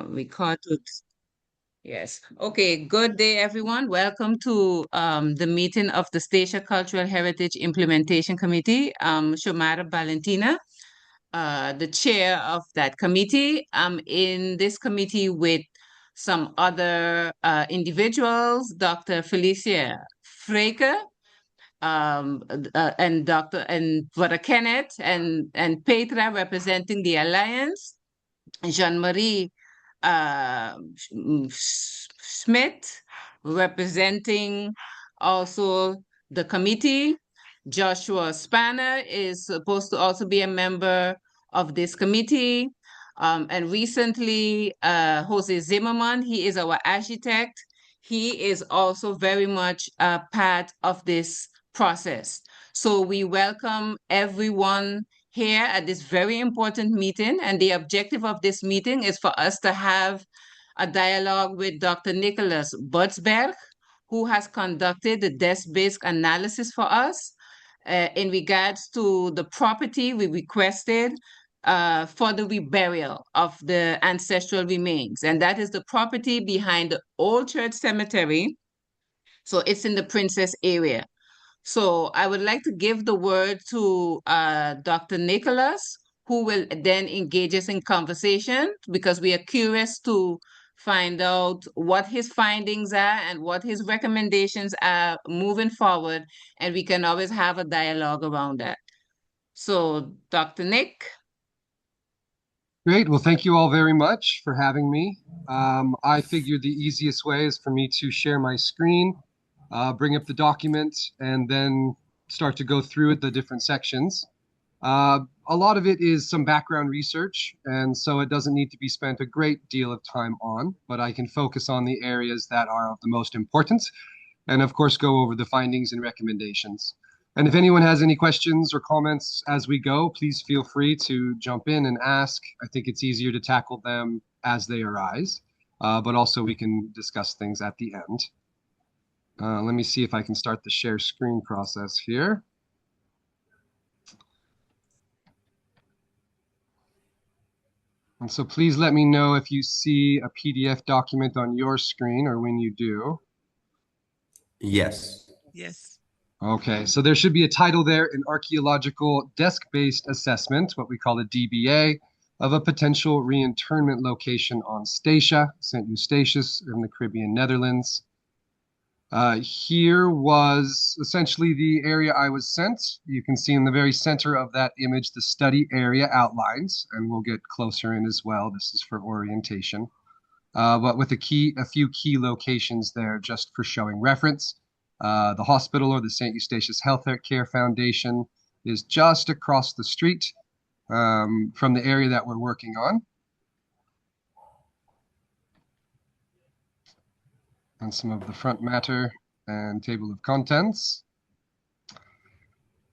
Record to, yes. Okay, good day, everyone. Welcome to the meeting of the Statia Cultural Heritage Implementation Committee. Shomara Valentina, the chair of that committee. I'm in this committee with some other individuals, Dr. Felicia Fraker, and Brother Kenneth and Petra representing the Alliance, Jean-Marie Schmidt representing also the committee. Joshua Spanner is supposed to also be a member of this committee. And recently, Jose Zimmerman, he is our architect. He is also very much a part of this process. So we welcome everyone here at this very important meeting. And the objective of this meeting is for us to have a dialogue with Dr. Nicholas Budsberg, who has conducted the desk-based analysis for us in regards to the property we requested for the reburial of the ancestral remains. And that is the property behind the Old Church Cemetery. So it's in the Princess area. So I would like to give the word to Dr. Nicholas, who will then engage us in conversation because we are curious to find out what his findings are and what his recommendations are moving forward, and we can always have a dialogue around that. So, Dr. Nick. Great. Well, thank you all very much for having me. I figured the easiest way is for me to share my screen, bring up the document, and then start to go through it, the different sections. A lot of it is some background research, and so it doesn't need to be spent a great deal of time on, but I can focus on the areas that are of the most importance, and of course go over the findings and recommendations. And if anyone has any questions or comments as we go, please feel free to jump in and ask. I think it's easier to tackle them as they arise, but also we can discuss things at the end. Let me see if I can start the share screen process here. And so please let me know if you see a PDF document on your screen or when you do. Yes. Yes. Okay, so there should be a title there, an archaeological desk-based assessment, what we call a DBA, of a potential reinternment location on Statia, St. Eustatius in the Caribbean Netherlands. Here was essentially the area I was sent. You can see in the very center of that image the study area outlines, and we'll get closer in as well. This is for orientation. But with a few key locations there just for showing reference. The hospital, or the St. Eustatius Health Care Foundation, is just across the street from the area that we're working on. And some of the front matter and table of contents.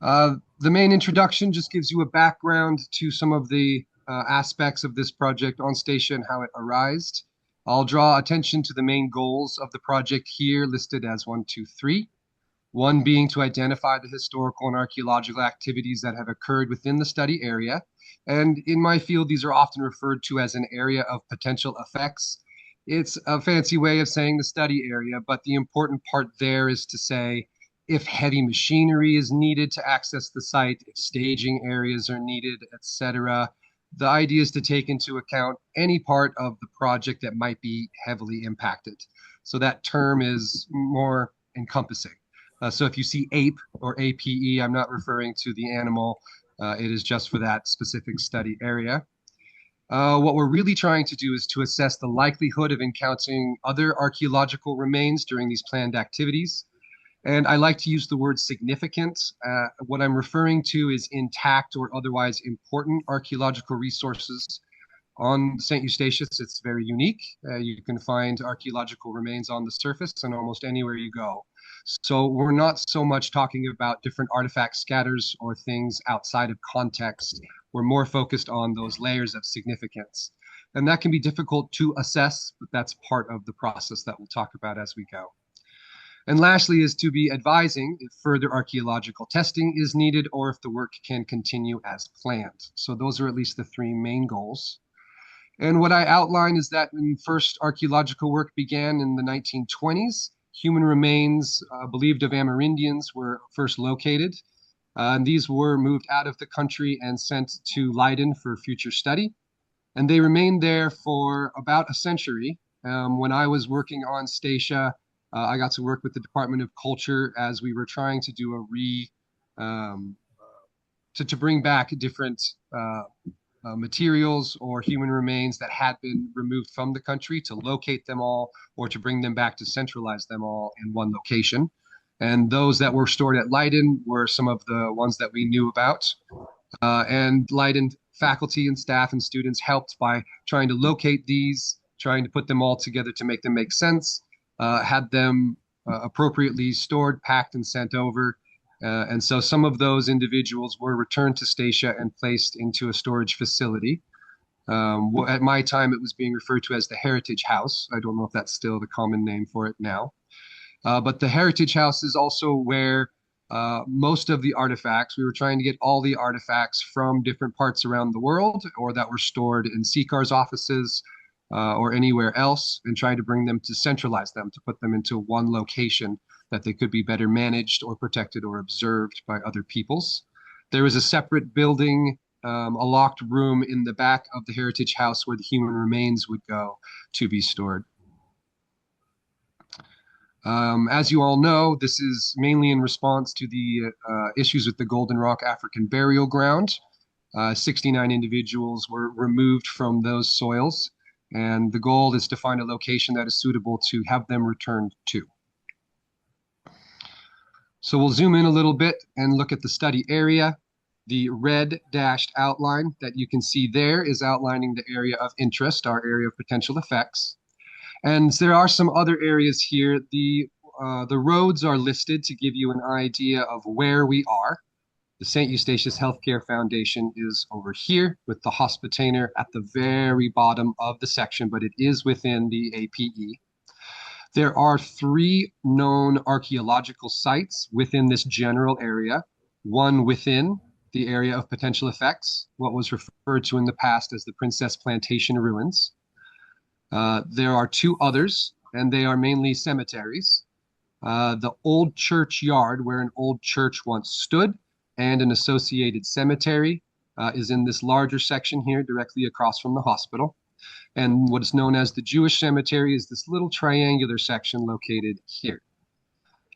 The main introduction just gives you a background to some of the aspects of this project on Statia and how it arose. I'll draw attention to the main goals of the project here listed as 1, 2, 3. One being to identify the historical and archaeological activities that have occurred within the study area. And in my field, these are often referred to as an area of potential effects. It's a fancy way of saying the study area, but the important part there is to say if heavy machinery is needed to access the site, if staging areas are needed, etc. The idea is to take into account any part of the project that might be heavily impacted. So that term is more encompassing. So if you see APE or APE, I'm not referring to the animal. It is just for that specific study area. What we're really trying to do is to assess the likelihood of encountering other archaeological remains during these planned activities. And I like to use the word significant. What I'm referring to is intact or otherwise important archaeological resources on St. Eustatius. It's very unique. You can find archaeological remains on the surface and almost anywhere you go. So we're not so much talking about different artifact scatters or things outside of context. We're more focused on those layers of significance. And that can be difficult to assess, but that's part of the process that we'll talk about as we go. And lastly is to be advising if further archaeological testing is needed or if the work can continue as planned. So those are at least the 3 main goals. And what I outline is that when first archaeological work began in the 1920s, human remains believed of Amerindians were first located. And these were moved out of the country and sent to Leiden for future study. And they remained there for about a century. When I was working on Statia, I got to work with the Department of Culture as we were trying to do um, to bring back different materials or human remains that had been removed from the country, to locate them all or to bring them back to centralize them all in one location. And those that were stored at Leiden were some of the ones that we knew about. And Leiden faculty and staff and students helped by trying to locate these, trying to put them all together to make them make sense, had them appropriately stored, packed, and sent over. And so some of those individuals were returned to Statia and placed into a storage facility. At my time, it was being referred to as the Heritage House. I don't know if that's still the common name for it now. But the Heritage House is also where most of the artifacts, we were trying to get all the artifacts from different parts around the world or that were stored in SCHIC's offices or anywhere else, and trying to bring them to centralize them, to put them into one location that they could be better managed or protected or observed by other peoples. There was a separate building, a locked room in the back of the Heritage House where the human remains would go to be stored. As you all know, this is mainly in response to the issues with the Golden Rock African Burial Ground. 69 individuals were removed from those soils, and the goal is to find a location that is suitable to have them returned to. So we'll zoom in a little bit and look at the study area. The red dashed outline that you can see there is outlining the area of interest, our area of potential effects. And there are some other areas here. The roads are listed to give you an idea of where we are. The St. Eustatius Healthcare Foundation is over here with the Hospitainer at the very bottom of the section, but it is within the APE. There are 3 known archaeological sites within this general area, one within the area of potential effects, what was referred to in the past as the Princess Plantation ruins. There are 2 others, and they are mainly cemeteries. The old churchyard, where an old church once stood, and an associated cemetery is in this larger section here, directly across from the hospital. And what is known as the Jewish cemetery is this little triangular section located here.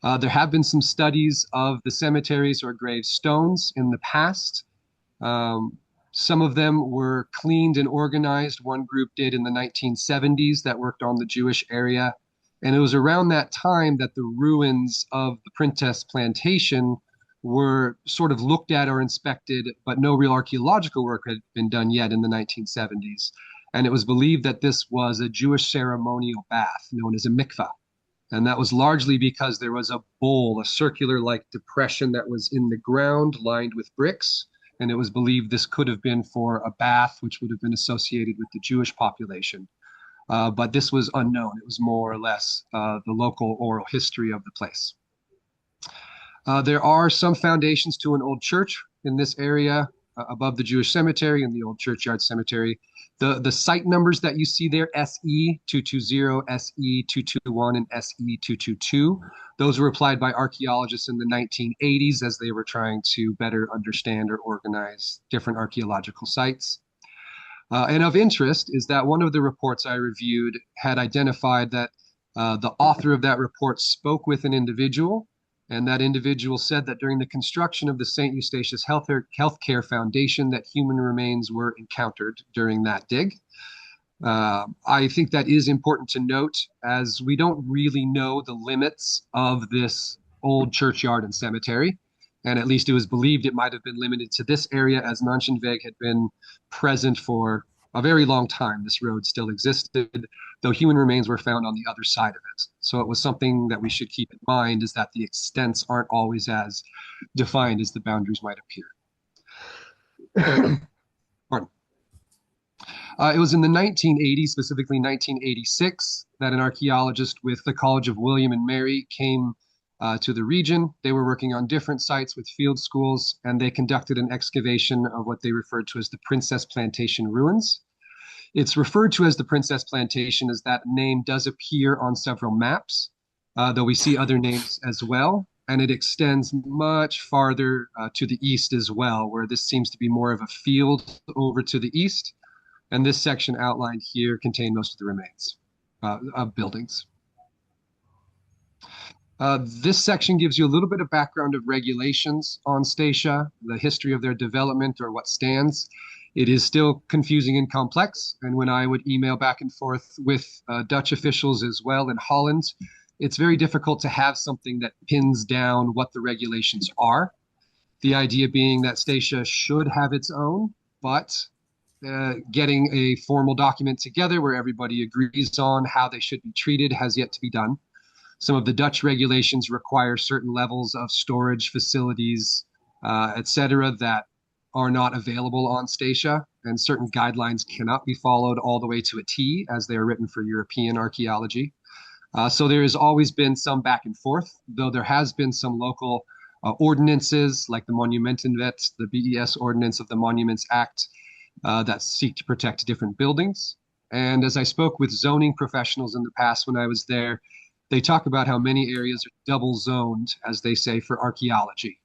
There have been some studies of the cemeteries or gravestones in the past. Some of them were cleaned and organized. One group did in the 1970s that worked on the Jewish area. And it was around that time that the ruins of the Princess Plantation were sort of looked at or inspected, but no real archaeological work had been done yet in the 1970s. And it was believed that this was a Jewish ceremonial bath known as a mikvah. And that was largely because there was a bowl, a circular-like depression that was in the ground lined with bricks. And it was believed this could have been for a bath, which would have been associated with the Jewish population. But this was unknown. It was more or less the local oral history of the place. There are some foundations to an old church in this area above the Jewish cemetery and the old churchyard cemetery. The site numbers that you see there, SE220, SE221, and SE222, those were applied by archaeologists in the 1980s as they were trying to better understand or organize different archaeological sites. And of interest is that one of the reports I reviewed had identified that the author of that report spoke with an individual, and that individual said that during the construction of the St. Eustatius Healthcare Foundation that human remains were encountered during that dig. I think that is important to note, as we don't really know the limits of this old churchyard and cemetery. And at least it was believed it might have been limited to this area, as Nanchenweg had been present for a very long time. This road still existed, though human remains were found on the other side of it. So it was something that we should keep in mind, is that the extents aren't always as defined as the boundaries might appear. Pardon. It was in the 1980s, specifically 1986, that an archaeologist with the College of William and Mary came to the region. They were working on different sites with field schools, and they conducted an excavation of what they referred to as the Princess Plantation ruins. It's referred to as the Princess Plantation, as that name does appear on several maps, though we see other names as well. And it extends much farther to the east as well, where this seems to be more of a field over to the east. And this section outlined here contained most of the remains of buildings. This section gives you a little bit of background of regulations on Statia, the history of their development or what stands. It is still confusing and complex. And when I would email back and forth with Dutch officials as well in Holland, it's very difficult to have something that pins down what the regulations are. The idea being that Statia should have its own, but getting a formal document together where everybody agrees on how they should be treated has yet to be done. Some of the Dutch regulations require certain levels of storage facilities, etc., that are not available on Statia, and certain guidelines cannot be followed all the way to a T as they are written for European archaeology. So there has always been some back and forth, though there has been some local ordinances like the Monumentenwet, the BES ordinance of the Monuments Act, that seek to protect different buildings. And as I spoke with zoning professionals in the past when I was there, they talk about how many areas are double zoned, as they say, for archaeology.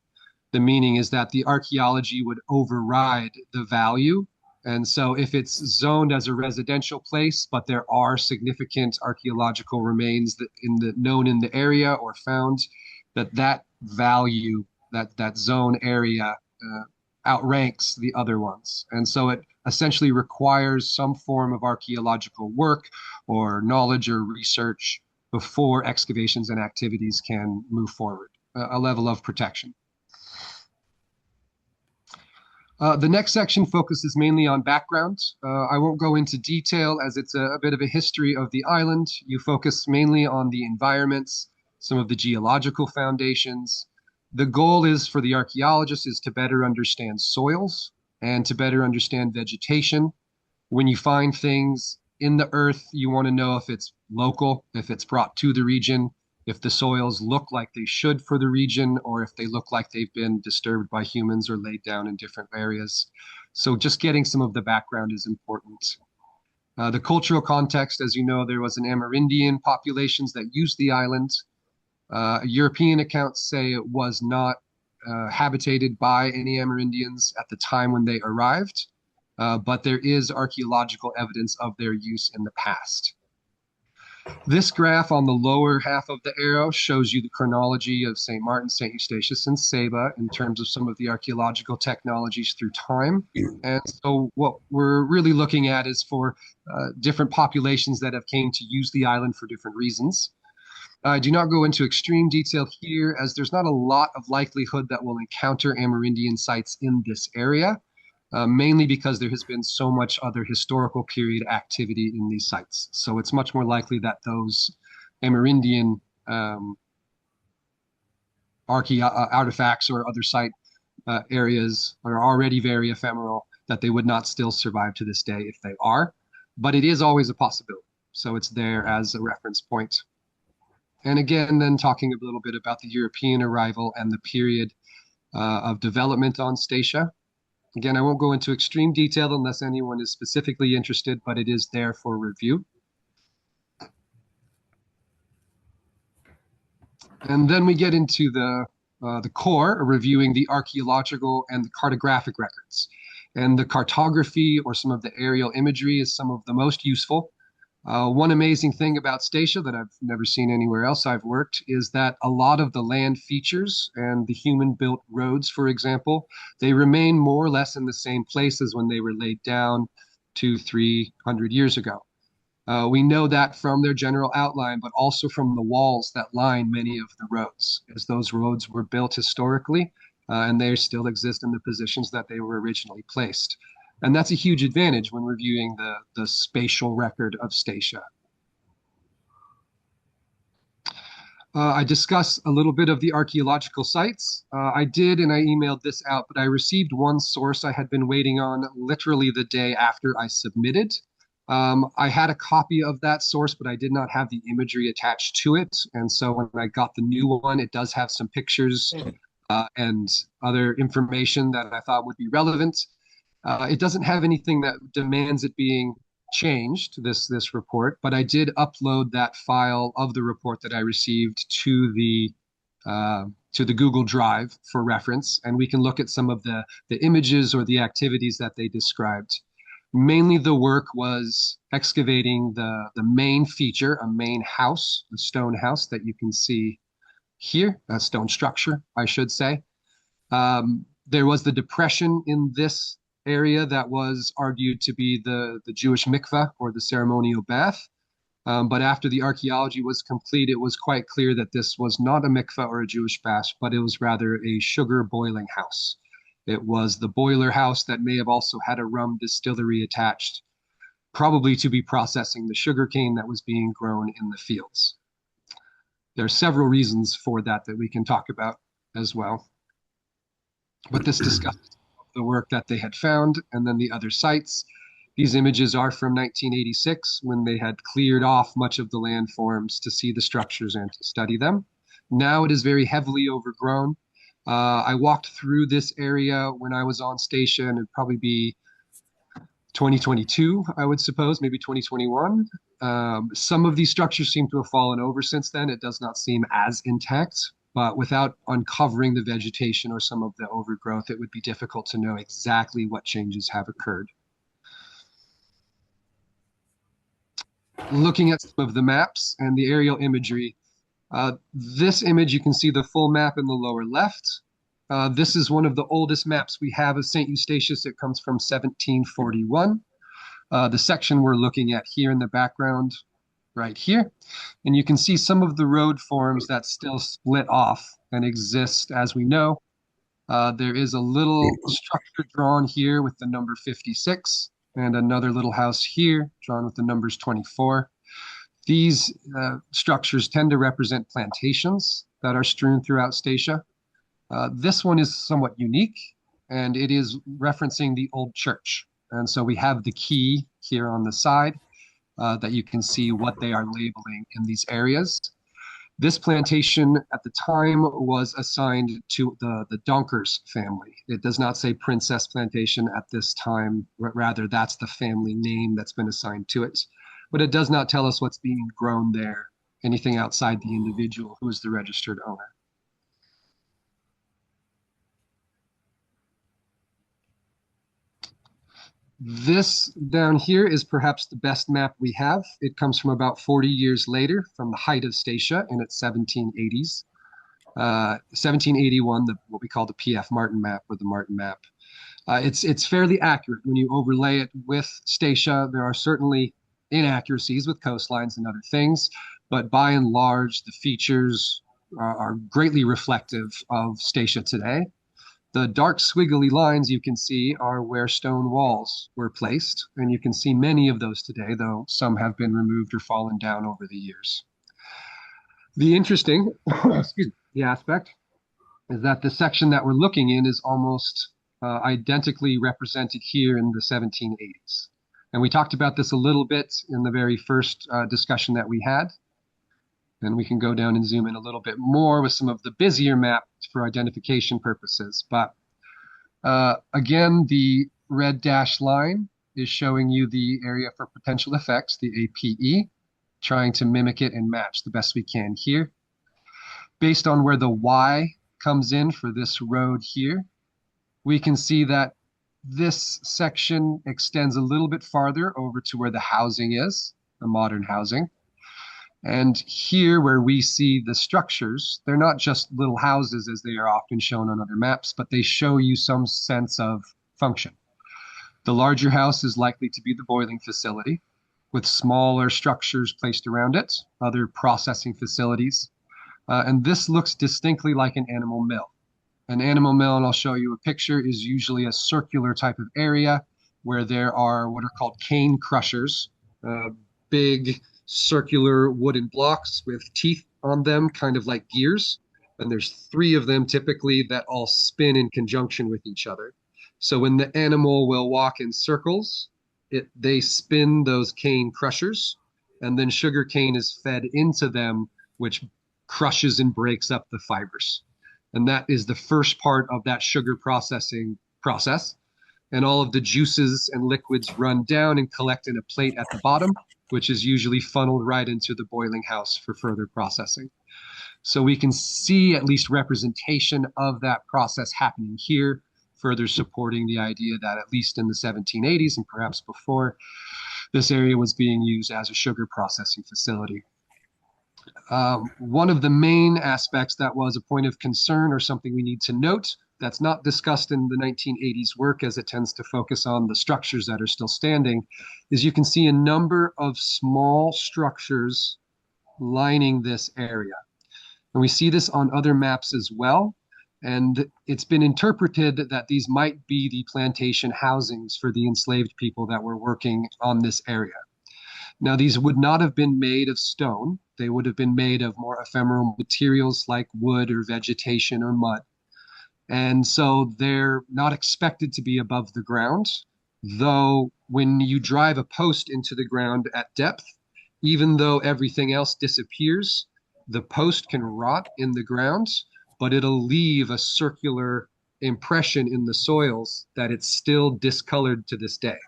The meaning is that the archaeology would override the value. And so if it's zoned as a residential place, but there are significant archaeological remains that known in the area or found, that value, that zone area outranks the other ones. And so it essentially requires some form of archaeological work or knowledge or research before excavations and activities can move forward, a level of protection. The next section focuses mainly on background. I won't go into detail as it's a bit of a history of the island. You focus mainly on the environments, some of the geological foundations. The goal is for the archaeologist is to better understand soils and to better understand vegetation. When you find things in the earth, you want to know if it's local, if it's brought to the region, if the soils look like they should for the region, or if they look like they've been disturbed by humans or laid down in different areas. So just getting some of the background is important. The cultural context, as you know, there was an Amerindian populations that used the island. European accounts say it was not habitated by any Amerindians at the time when they arrived. But there is archaeological evidence of their use in the past. This graph on the lower half of the arrow shows you the chronology of St. Martin, St. Eustatius, and Saba in terms of some of the archaeological technologies through time. And so what we're really looking at is for different populations that have came to use the island for different reasons. I do not go into extreme detail here as there's not a lot of likelihood that we'll encounter Amerindian sites in this area. Mainly because there has been so much other historical period activity in these sites. So it's much more likely that those Amerindian artifacts or other site areas are already very ephemeral, that they would not still survive to this day if they are. But it is always a possibility. So it's there as a reference point. And again, then talking a little bit about the European arrival and the period of development on Statia. Again, I won't go into extreme detail unless anyone is specifically interested, but it is there for review. And then we get into the core, reviewing the archaeological and the cartographic records. And the cartography or some of the aerial imagery is some of the most useful. One amazing thing about Statia that I've never seen anywhere else I've worked is that a lot of the land features and the human-built roads, for example, they remain more or less in the same places when they were laid down 200-300 years ago. We know that from their general outline, but also from the walls that line many of the roads, as those roads were built historically, and they still exist in the positions that they were originally placed. And that's a huge advantage when reviewing the spatial record of Statia. I discuss a little bit of the archaeological sites. I did, and I emailed this out, but I received one source I had been waiting on literally the day after I submitted. I had a copy of that source, but I did not have the imagery attached to it. And so when I got the new one, it does have some pictures and other information that I thought would be relevant. It doesn't have anything that demands it being changed this report, but I did upload that file of the report that I received to the Google Drive for reference, and we can look at some of the images or the activities that they described. Mainly the work was excavating the main feature, a main house, a stone house that you can see here, a stone structure, I should say. There was the depression in this area that was argued to be the Jewish mikveh or the ceremonial bath. But after the archaeology was complete, it was quite clear that this was not a mikveh or a Jewish bath, but it was rather a sugar boiling house. It was the boiler house that may have also had a rum distillery attached, probably to be processing the sugarcane that was being grown in the fields. There are several reasons for that we can talk about as well. But this discusses the work that they had found and then the other sites. These images are from 1986 when they had cleared off much of the landforms to see the structures and to study them. Now it is very heavily overgrown. I walked through this area when I was on Statia, and it'd probably be 2022, I would suppose, maybe 2021. Some of these structures seem to have fallen over since then. It does not seem as intact, but without uncovering the vegetation or some of the overgrowth, it would be difficult to know exactly what changes have occurred. Looking at some of the maps and the aerial imagery, this image, you can see the full map in the lower left. This is one of the oldest maps we have of St. Eustatius. It comes from 1741. The section we're looking at here in the background, right here. And you can see some of the road forms that still split off and exist as we know. There is a little structure drawn here with the number 56 and another little house here drawn with the numbers 24. These structures tend to represent plantations that are strewn throughout Statia. This one is somewhat unique, and it is referencing the old church. And so we have the key here on the side that you can see what they are labeling in these areas. This plantation at the time was assigned to the Donkers family. It does not say Princess Plantation at this time, rather that's the family name that's been assigned to it. But it does not tell us what's being grown there, anything outside the individual who is the registered owner. This down here is perhaps the best map we have. It comes from about 40 years later, from the height of Statia in its 1780s. 1781, what we call the P.F. Martin map, or the Martin map. It's fairly accurate when you overlay it with Statia. There are certainly inaccuracies with coastlines and other things, but by and large, the features are greatly reflective of Statia today. The dark squiggly lines you can see are where stone walls were placed, and you can see many of those today, though some have been removed or fallen down over the years. The interesting the aspect is that the section that we're looking in is almost identically represented here in the 1780s. And we talked about this a little bit in the very first discussion that we had. And we can go down and zoom in a little bit more with some of the busier maps for identification purposes. But again, the red dashed line is showing you the area for potential effects, the APE, trying to mimic it and match the best we can here. Based on where the Y comes in for this road here, we can see that this section extends a little bit farther over to where the housing is, the modern housing. And here where we see the structures, they're not just little houses as they are often shown on other maps, but they show you some sense of function. The larger house is likely to be the boiling facility, with smaller structures placed around it, other processing facilities. And this looks distinctly like an animal mill. An animal mill, and I'll show you a picture, is usually a circular type of area where there are what are called cane crushers, big circular wooden blocks with teeth on them, kind of like gears. And there's 3 of them typically that all spin in conjunction with each other. So when the animal will walk in circles, they spin those cane crushers, and then sugar cane is fed into them, which crushes and breaks up the fibers. And that is the first part of that sugar processing process. and all of the juices and liquids run down and collect in a plate at the bottom, which is usually funneled right into the boiling house for further processing. So we can see at least representation of that process happening here, further supporting the idea that at least in the 1780s and perhaps before, this area was being used as a sugar processing facility. One of the main aspects that was a point of concern or something we need to note that's not discussed in the 1980s work, as it tends to focus on the structures that are still standing, is you can see a number of small structures lining this area. And we see this on other maps as well. And it's been interpreted that these might be the plantation housings for the enslaved people that were working on this area. Now, these would not have been made of stone. They would have been made of more ephemeral materials like wood or vegetation or mud. And so they're not expected to be above the ground, though when you drive a post into the ground at depth, even though everything else disappears, the post can rot in the ground, but it'll leave a circular impression in the soils that it's still discolored to this day.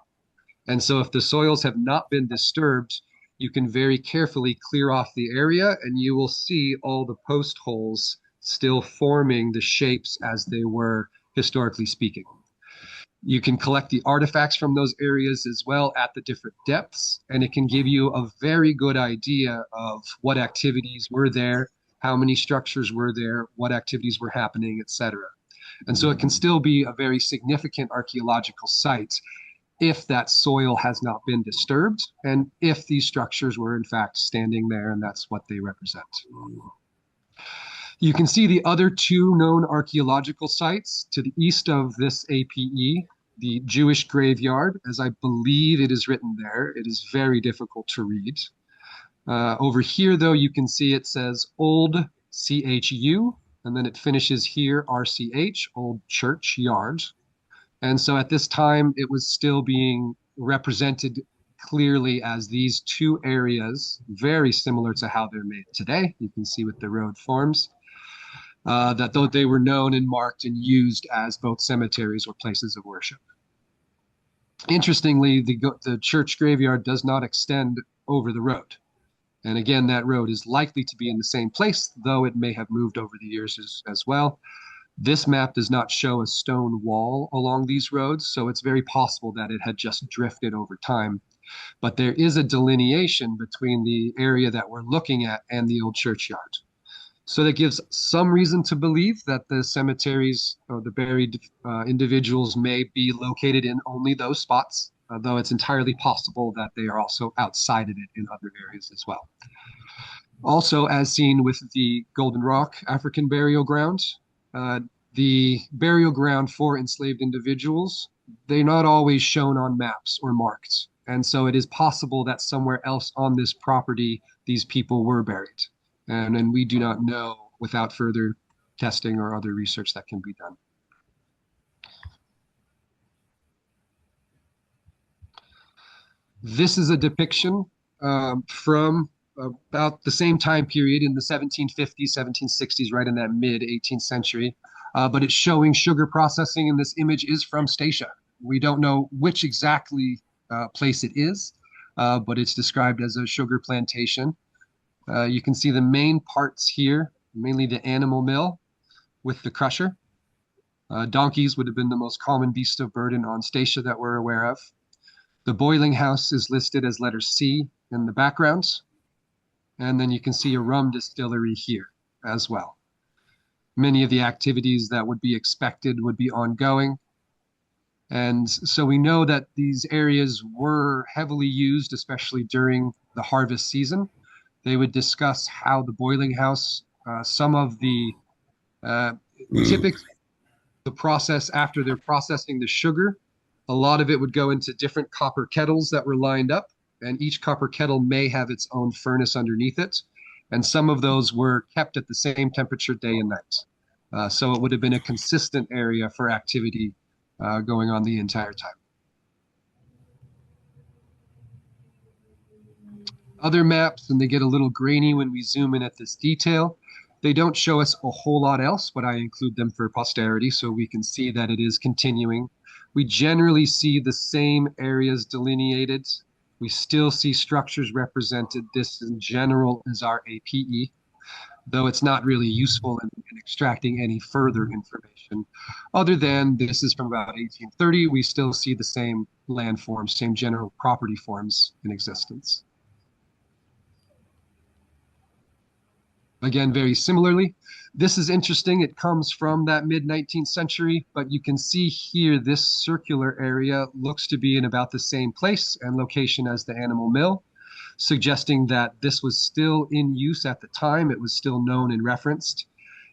And so if the soils have not been disturbed, you can very carefully clear off the area and you will see all the post holes still forming the shapes as they were historically speaking. You can collect the artifacts from those areas as well at the different depths, and it can give you a very good idea of what activities were there, how many structures were there, what activities were happening, etc. And so it can still be a very significant archaeological site if that soil has not been disturbed and if these structures were in fact standing there and that's what they represent. You can see the other two known archaeological sites to the east of this APE, the Jewish graveyard, as I believe it is written there. It is very difficult to read. Over here, though, you can see it says Old CHU, and then it finishes here, RCH, Old Church Yard. And so at this time, it was still being represented clearly as these two areas, very similar to how they're made today. You can see with the road forms. That though they were known and marked and used as both cemeteries or places of worship. Interestingly, the church graveyard does not extend over the road. And again, that road is likely to be in the same place, though it may have moved over the years as well. This map does not show a stone wall along these roads, so it's very possible that it had just drifted over time. But there is a delineation between the area that we're looking at and the old churchyard. So that gives some reason to believe that the cemeteries or the buried individuals may be located in only those spots, though it's entirely possible that they are also outside of it in other areas as well. Also, as seen with the Golden Rock African burial ground, the burial ground for enslaved individuals, they're not always shown on maps or marked. And so it is possible that somewhere else on this property, these people were buried. And we do not know without further testing or other research that can be done. This is a depiction from about the same time period in the 1750s, 1760s, right in that mid-18th century. But it's showing sugar processing, and this image is from Statia. We don't know which exactly place it is, but it's described as a sugar plantation. You can see the main parts here, mainly the animal mill with the crusher. Donkeys would have been the most common beast of burden on Statia that we're aware of. The boiling house is listed as letter C in the background. And then you can see a rum distillery here as well. Many of the activities that would be expected would be ongoing. And so we know that these areas were heavily used, especially during the harvest season. They would discuss how the boiling house, some of the typically the process after they're processing the sugar, a lot of it would go into different copper kettles that were lined up, and each copper kettle may have its own furnace underneath it. And some of those were kept at the same temperature day and night. So it would have been a consistent area for activity going on the entire time. Other maps, and they get a little grainy when we zoom in at this detail. They don't show us a whole lot else, but I include them for posterity so we can see that it is continuing. We generally see the same areas delineated. We still see structures represented. This in general is our APE, though it's not really useful in extracting any further information. Other than this is from about 1830, we still see the same landforms, same general property forms in existence. Again, very similarly, this is interesting. It comes from that mid-19th century, but you can see here this circular area looks to be in about the same place and location as the animal mill, suggesting that this was still in use at the time. It was still known and referenced.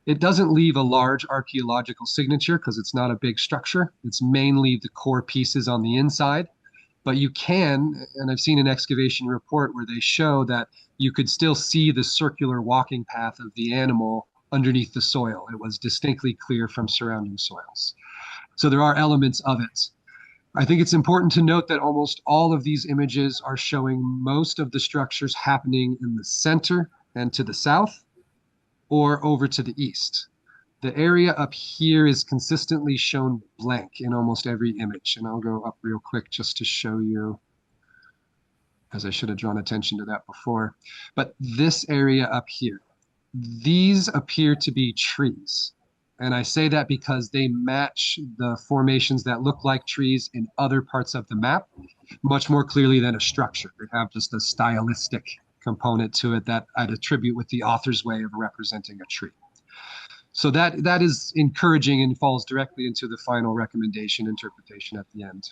It doesn't leave a large archaeological signature because it's not a big structure. It's mainly the core pieces on the inside. But you can, and I've seen an excavation report where they show that you could still see the circular walking path of the animal underneath the soil. It was distinctly clear from surrounding soils. So there are elements of it. I think it's important to note that almost all of these images are showing most of the structures happening in the center and to the south or over to the east. The area up here is consistently shown blank in almost every image. And I'll go up real quick just to show you, as I should have drawn attention to that before. But this area up here, these appear to be trees. And I say that because they match the formations that look like trees in other parts of the map much more clearly than a structure. They have just a stylistic component to it that I'd attribute with the author's way of representing a tree. So that is encouraging and falls directly into the final recommendation interpretation at the end.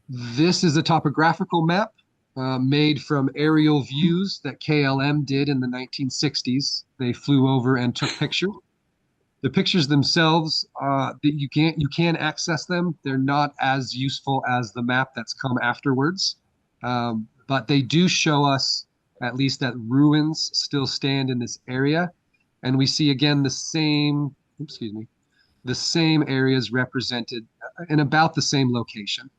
This is a topographical map made from aerial views that KLM did in the 1960s. They flew over and took pictures. The pictures themselves, you can access them. They're not as useful as the map that's come afterwards, but they do show us at least that ruins still stand in this area. And we see again the same areas represented in about the same location.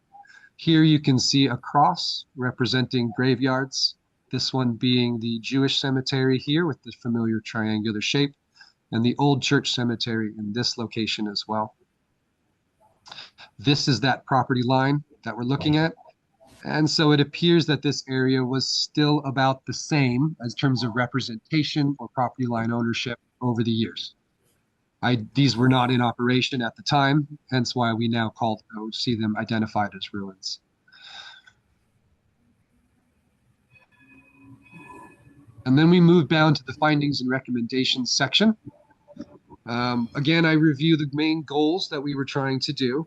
Here you can see a cross representing graveyards, this one being the Jewish cemetery here with the familiar triangular shape, and the old church cemetery in this location as well. This is that property line that we're looking at. And so it appears that this area was still about the same as terms of representation or property line ownership over the years. These were not in operation at the time, hence why we now see them identified as ruins. And then we move down to the findings and recommendations section. Again, I review the main goals that we were trying to do,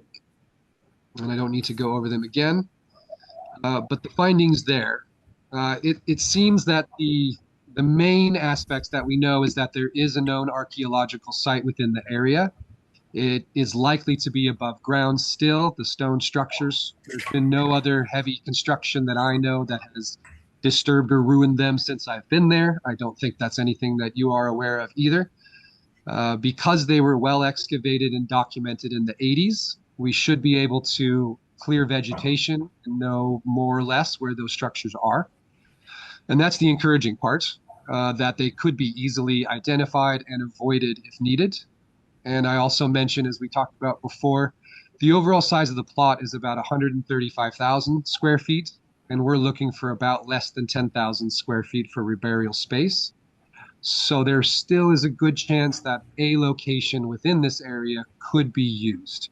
and I don't need to go over them again. But the findings there, it seems that the main aspects that we know is that there is a known archaeological site within the area. It is likely to be above ground still, the stone structures. There's been no other heavy construction that I know that has disturbed or ruined them since I've been there. I don't think that's anything that you are aware of either. Because they were well excavated and documented in the 80s, we should be able to clear vegetation and know more or less where those structures are. And that's the encouraging part, that they could be easily identified and avoided if needed. And I also mentioned, as we talked about before, the overall size of the plot is about 135,000 square feet, and we're looking for about less than 10,000 square feet for reburial space. So there still is a good chance that a location within this area could be used.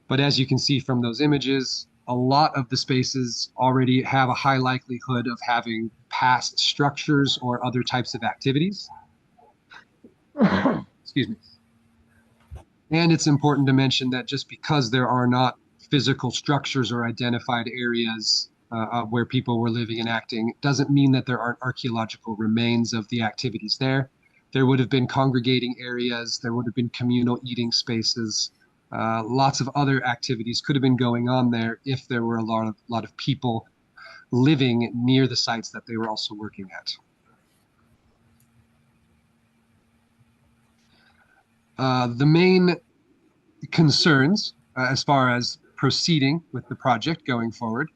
But as you can see from those images, a lot of the spaces already have a high likelihood of having past structures or other types of activities. Excuse me. And it's important to mention that just because there are not physical structures or identified areas where people were living and acting, doesn't mean that there aren't archaeological remains of the activities there. There would have been congregating areas, there would have been communal eating spaces, lots of other activities could have been going on there if there were a lot of people living near the sites that they were also working at. The main concerns as far as proceeding with the project going forward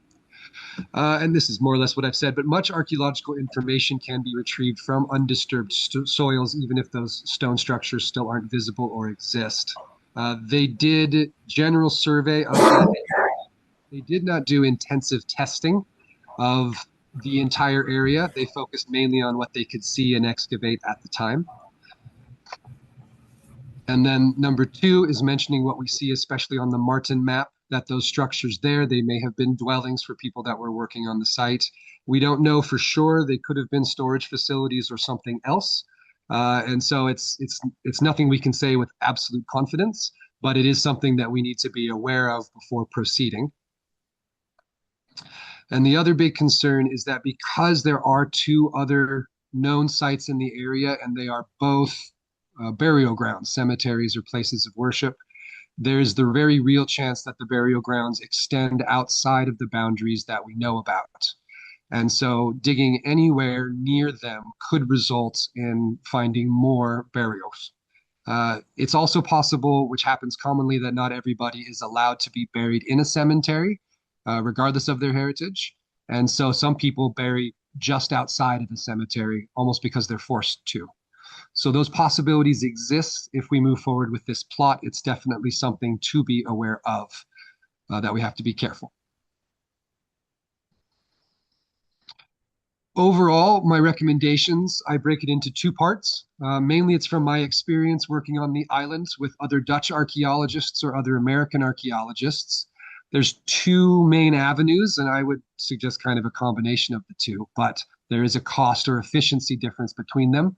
And this is more or less what I've said, but much archaeological information can be retrieved from undisturbed soils, even if those stone structures still aren't visible or exist. They did general survey of that. They did not do intensive testing of the entire area. They focused mainly on what they could see and excavate at the time. And then number two is mentioning what we see, especially on the Martin map, that those structures there, they may have been dwellings for people that were working on the site. We don't know for sure. They could have been storage facilities or something else. And so it's nothing we can say with absolute confidence, but it is something that we need to be aware of before proceeding. And the other big concern is that because there are two other known sites in the area, and they are both burial grounds, cemeteries, or places of worship, there's the very real chance that the burial grounds extend outside of the boundaries that we know about. And so digging anywhere near them could result in finding more burials. It's also possible, which happens commonly, that not everybody is allowed to be buried in a cemetery, regardless of their heritage. And so some people bury just outside of the cemetery, almost because they're forced to. So those possibilities exist if we move forward with this plot. It's definitely something to be aware of, that we have to be careful. Overall, my recommendations, I break it into two parts. Mainly it's from my experience working on the islands with other Dutch archaeologists or other American archaeologists. There's two main avenues, and I would suggest kind of a combination of the two, but there is a cost or efficiency difference between them.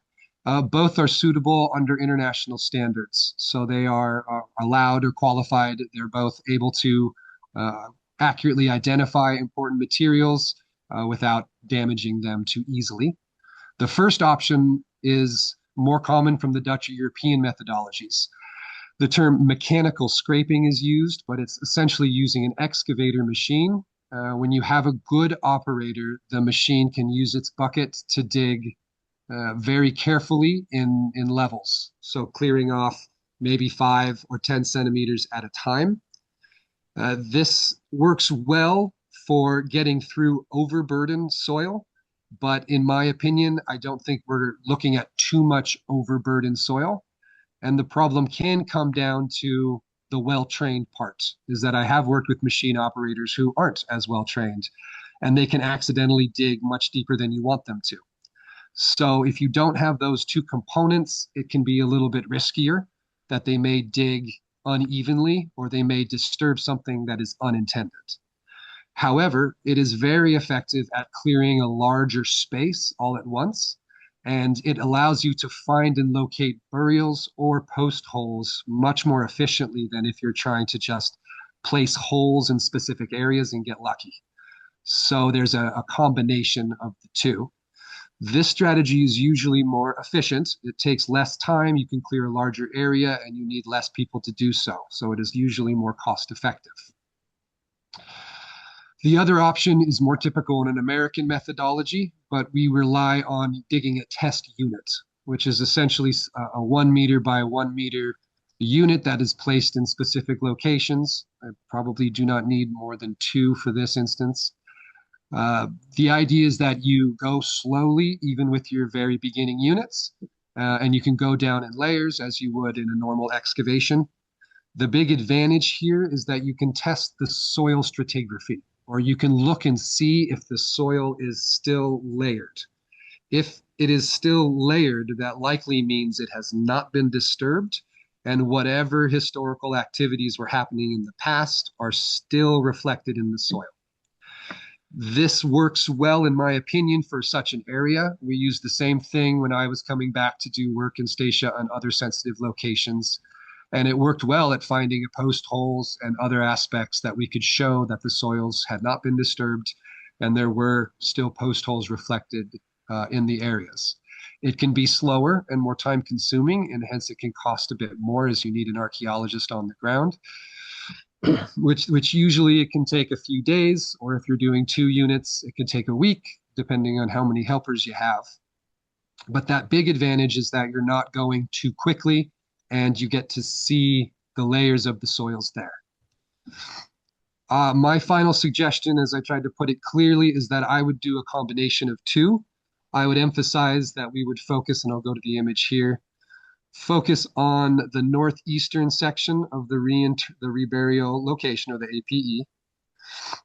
Both are suitable under international standards, so they are allowed or qualified. They're both able to accurately identify important materials without damaging them too easily. The first option is more common from the Dutch or European methodologies. The term mechanical scraping is used, but it's essentially using an excavator machine. When you have a good operator, the machine can use its bucket to dig very carefully in levels. So clearing off maybe 5 or 10 centimeters at a time. This works well for getting through overburdened soil, but in my opinion, I don't think we're looking at too much overburdened soil. And the problem can come down to the well-trained part, is that I have worked with machine operators who aren't as well-trained, and they can accidentally dig much deeper than you want them to. So if you don't have those two components, it can be a little bit riskier, that they may dig unevenly or they may disturb something that is unintended. However, it is very effective at clearing a larger space all at once, and it allows you to find and locate burials or post holes much more efficiently than if you're trying to just place holes in specific areas and get lucky. So there's a combination of the two. This strategy is usually more efficient. It takes less time, you can clear a larger area, and you need less people to do so. So it is usually more cost effective. The other option is more typical in an American methodology, but we rely on digging a test unit, which is essentially a 1 meter by 1 meter unit that is placed in specific locations. I probably do not need more than 2 for this instance. The idea is that you go slowly, even with your very beginning units, and you can go down in layers as you would in a normal excavation. The big advantage here is that you can test the soil stratigraphy, or you can look and see if the soil is still layered. If it is still layered, that likely means it has not been disturbed, and whatever historical activities were happening in the past are still reflected in the soil. This works well, in my opinion, for such an area. We used the same thing when I was coming back to do work in Statia on other sensitive locations. And it worked well at finding post holes and other aspects that we could show that the soils had not been disturbed and there were still post holes reflected in the areas. It can be slower and more time consuming, and hence it can cost a bit more as you need an archaeologist on the ground. which usually it can take a few days, or if you're doing 2 units, it can take a week, depending on how many helpers you have. But that big advantage is that you're not going too quickly and you get to see the layers of the soils there. My final suggestion, as I tried to put it clearly, is that I would do a combination of two. I would emphasize that we would focus, and I'll go to the image here, focus on the northeastern section of the reburial location, or the APE.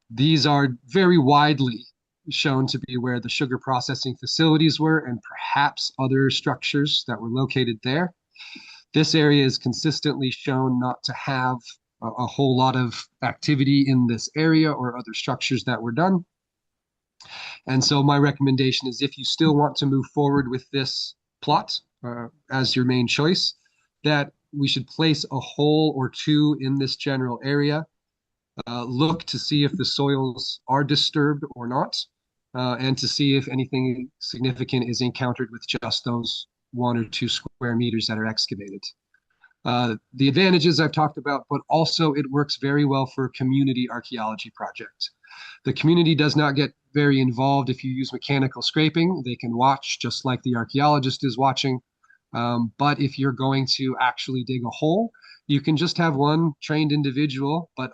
These are very widely shown to be where the sugar processing facilities were and perhaps other structures that were located there. This area is consistently shown not to have a whole lot of activity in this area or other structures that were done. And so my recommendation is, if you still want to move forward with this plot as your main choice, that we should place a hole or two in this general area, look to see if the soils are disturbed or not, and to see if anything significant is encountered with just those 1 or 2 square meters that are excavated. The advantages I've talked about, but also it works very well for a community archaeology project. The community does not get very involved if you use mechanical scraping. They can watch just like the archaeologist is watching. But if you're going to actually dig a hole, you can just have one trained individual, but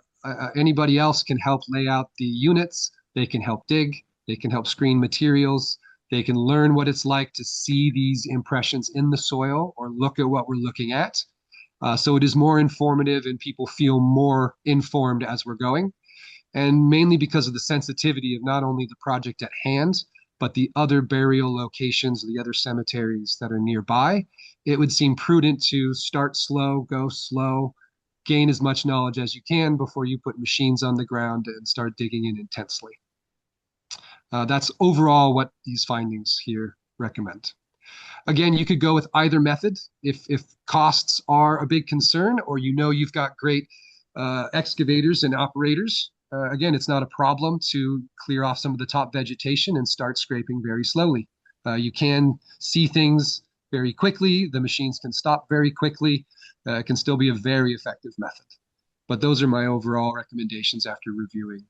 anybody else can help lay out the units. They can help dig. They can help screen materials. They can learn what it's like to see these impressions in the soil or look at what we're looking at. So it is more informative and people feel more informed as we're going. And mainly because of the sensitivity of not only the project at hand, but the other burial locations, the other cemeteries that are nearby, it would seem prudent to start slow, go slow, gain as much knowledge as you can before you put machines on the ground and start digging in intensely. That's overall what these findings here recommend. Again, you could go with either method if costs are a big concern, or you know you've got great excavators and operators. Again, it's not a problem to clear off some of the top vegetation and start scraping very slowly. You can see things very quickly. The machines can stop very quickly. It can still be a very effective method. But those are my overall recommendations after reviewing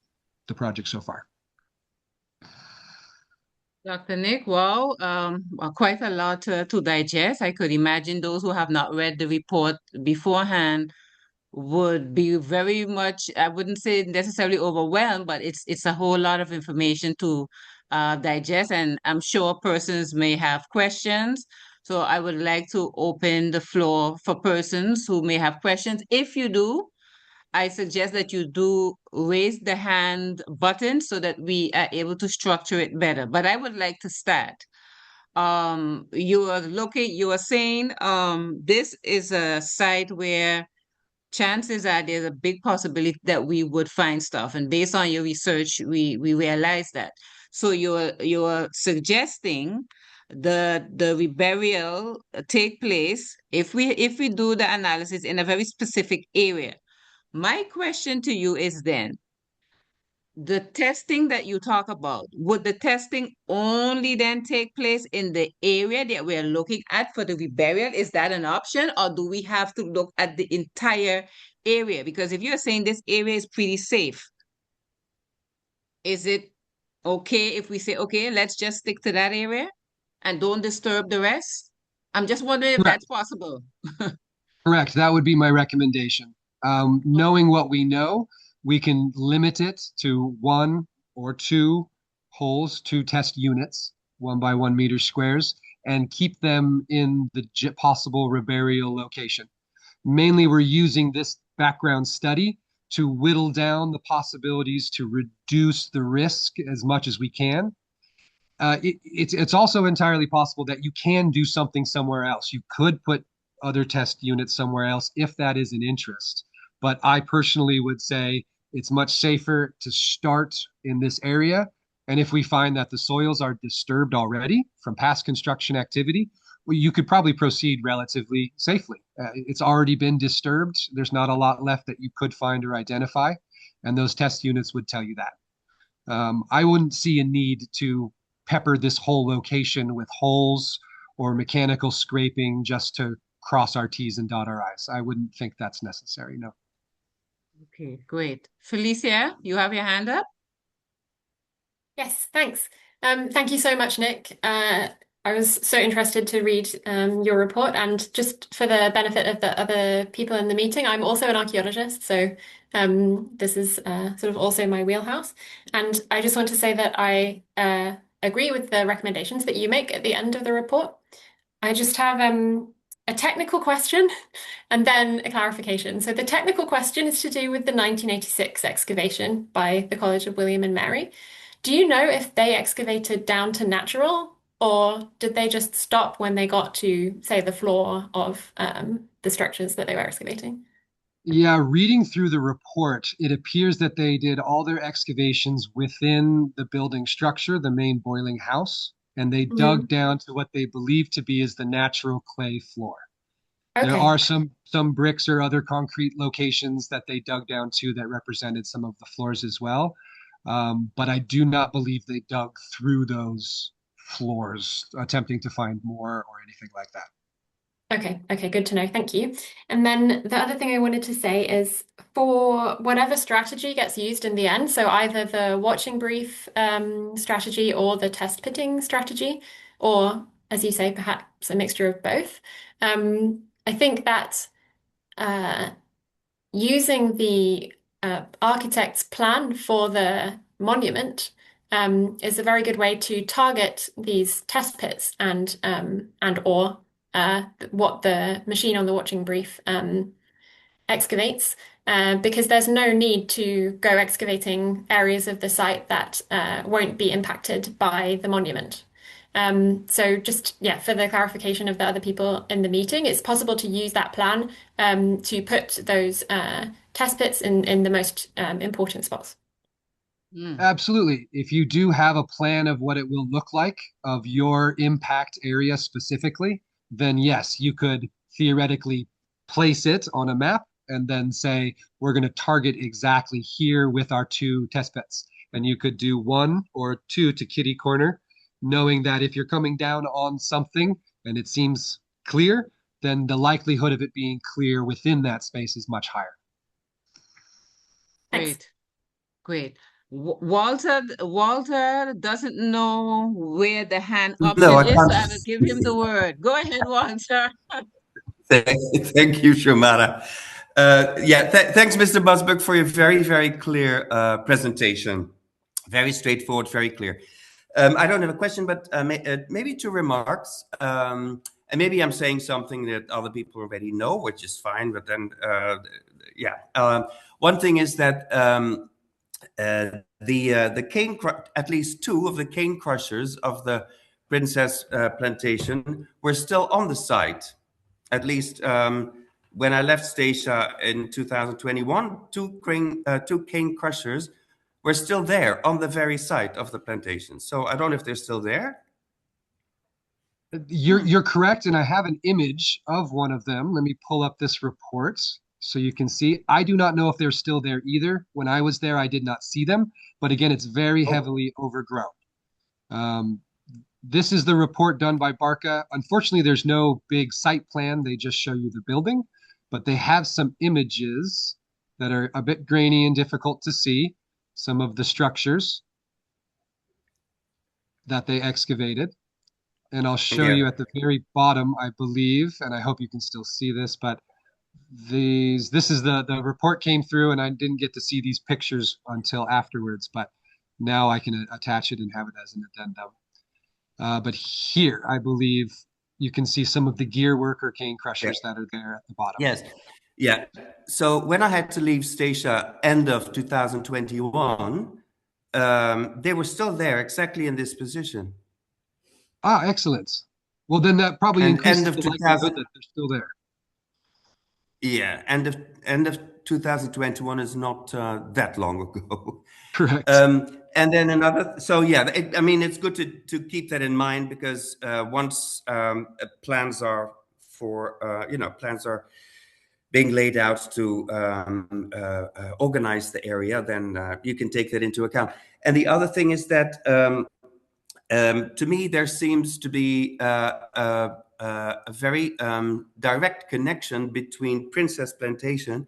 the project so far. Dr. Nick, wow, quite a lot to digest. I could imagine those who have not read the report beforehand would be very much, I wouldn't say necessarily overwhelmed, but it's a whole lot of information to digest, and I'm sure persons may have questions. So I would like to open the floor for persons who may have questions. If you do, I suggest that you do raise the hand button so that we are able to structure it better. But I would like to start. You are saying this is a site where chances are there's a big possibility that we would find stuff. And based on your research, we realize that. So you're suggesting the reburial take place if we do the analysis in a very specific area. My question to you is then, the testing that you talk about, would the testing only then take place in the area that we're looking at for the reburial? Is that an option, or do we have to look at the entire area? Because if you're saying this area is pretty safe, is it okay if we say, okay, let's just stick to that area and don't disturb the rest? I'm just wondering if Correct. that's possible. Correct. That would be my recommendation. Knowing what we know, we can limit it to 1 or 2 holes, 2 test units, 1 by 1 meter squares, and keep them in the possible reburial location. Mainly, we're using this background study to whittle down the possibilities to reduce the risk as much as we can. It's also entirely possible that you can do something somewhere else. You could put other test units somewhere else if that is an interest. But I personally would say it's much safer to start in this area. And if we find that the soils are disturbed already from past construction activity, well, you could probably proceed relatively safely. It's already been disturbed. There's not a lot left that you could find or identify, and those test units would tell you that. I wouldn't see a need to pepper this whole location with holes or mechanical scraping just to cross our T's and dot our I's. I wouldn't think that's necessary, no. Okay, great. Felicia, you have your hand up? Yes, thanks. Thank you so much, Nick. I was so interested to read your report, and just for the benefit of the other people in the meeting, I'm also an archaeologist, so this is sort of also my wheelhouse. And I just want to say that I agree with the recommendations that you make at the end of the report. I just have a technical question and then a clarification. So the technical question is to do with the 1986 excavation by the College of William and Mary. Do you know if they excavated down to natural, or did they just stop when they got to, say, the floor of the structures that they were excavating? Yeah, reading through the report, it appears that they did all their excavations within the building structure, the main boiling house, and they dug Mhm. down to what they believe to be is the natural clay floor. There Okay. are some bricks or other concrete locations that they dug down to that represented some of the floors as well. But I do not believe they dug through those floors, attempting to find more or anything like that. Okay, okay, good to know. Thank you. And then the other thing I wanted to say is for whatever strategy gets used in the end, so either the watching brief strategy or the test pitting strategy, or as you say, perhaps a mixture of both, I think that uh, using the architect's plan for the monument is a very good way to target these test pits and or what the machine on the watching brief excavates, because there's no need to go excavating areas of the site that won't be impacted by the monument. So just, yeah, for the clarification of the other people in the meeting, it's possible to use that plan to put those test pits in the most important spots. Mm. Absolutely. If you do have a plan of what it will look like of your impact area specifically, then yes, you could theoretically place it on a map and then say, we're going to target exactly here with our two test beds. And you could do one or two to kitty corner, knowing that if you're coming down on something and it seems clear, then the likelihood of it being clear within that space is much higher. Thanks. Great, great. Walter doesn't know where the hand No, option I is, so can't. I will give him the word. Go ahead, Walter. Thank you, Shomara. Yeah, thanks, Mr. Budsberg, for your very, very clear presentation. Very straightforward, very clear. I don't have a question, but maybe two remarks. And maybe I'm saying something that other people already know, which is fine. But then, yeah. One thing is that the cane, at least two of the cane crushers of the Princess Plantation were still on the site. At least when I left Statia in 2021, two cane crushers were still there on the very site of the plantation. So I don't know if they're still there. You're correct, and I have an image of one of them. Let me pull up this report so you can see. I do not know if they're still there either. When I was there, I did not see them, but again, it's very Oh, heavily overgrown. Um, this is the report done by Barca. Unfortunately, there's no big site plan. They just show you the building, but they have some images that are a bit grainy and difficult to see. Some of the structures that they excavated. And I'll show yeah. you at the very bottom, I believe, and I hope you can still see this, but this is the report came through and I didn't get to see these pictures until afterwards, but now I can attach it and have it as an addendum. But here, I believe you can see some of the gear worker cane Yeah. crushers that are there at the bottom. Yes. Yeah. So when I had to leave Statia end of 2021, they were still there exactly in this position. Ah, excellent. Well, then that probably And end increases of the likelihood 2000, that they're still there. yeah, end of 2021 is not that long ago. Correct. And then another, so yeah, I mean, it's good to keep that in mind because once plans are plans are being laid out to organize the area, then you can take that into account. And the other thing is that to me, there seems to be a very direct connection between Princess Plantation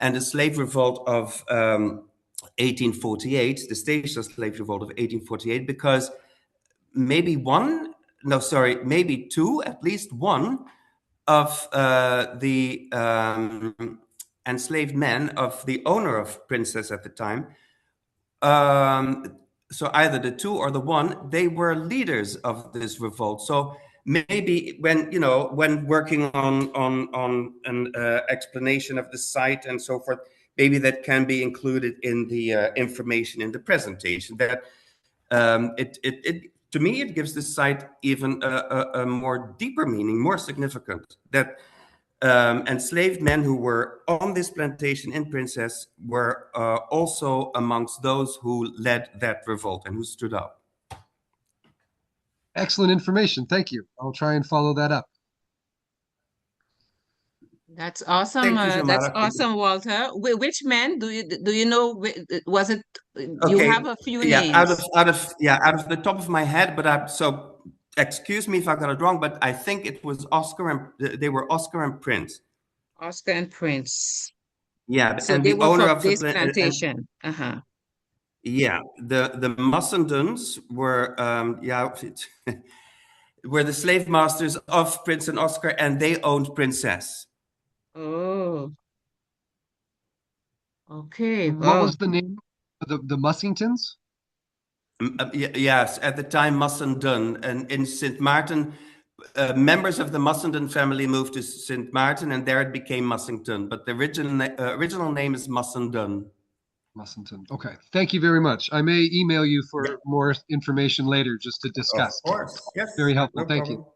and the slave revolt of 1848, the Statia slave revolt of 1848, because maybe one no, sorry, maybe two, at least one of the enslaved men of the owner of Princess at the time. So either the two or the one, they were leaders of this revolt. So maybe when working on an explanation of the site and so forth, maybe that can be included in the information in the presentation. That it to me, it gives the site even a more deeper meaning, more significant. That enslaved men who were on this plantation in Princess were also amongst those who led that revolt and who stood up. Excellent information. Thank you. I'll try and follow that up. That's awesome. Thank you, That's Shamara. awesome, Walter. Which man do you know? Was it? You Okay, have a few yeah, names. out of the top of my head, but so excuse me if I got it wrong, but I think it was Oscar and they were Oscar and Prince. Oscar and Prince. Yeah, So and they the were owner from of the this plantation. Uh-huh. yeah, the Mussendens were were the slave masters of Prince and Oscar, and they owned Princess. Oh, okay. And what Wow. was the name of the Mussingtons? Yes, at the time Mussenden, and in St. Maarten, members of the Mussenden family moved to St. Maarten, and there it became Mussington. But the original name is Mussenden. Mussington. Okay. Thank you very much. I may email you for more information later just to discuss. Of course, yes. Very helpful. No Thank problem. you.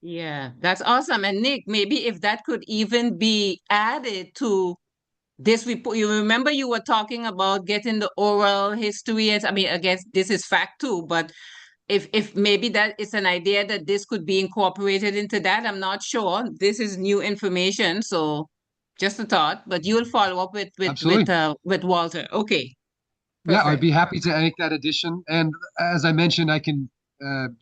Yeah, that's awesome. And Nick, maybe if that could even be added to this report. You remember you were talking about getting the oral history, and I mean, I guess this is fact too, but if maybe that is an idea that this could be incorporated into that, I'm not sure. This is new information, so just a thought. But you'll follow up with Walter. Okay, Yeah, I'd perfect. be happy to make that addition. And as I mentioned, I can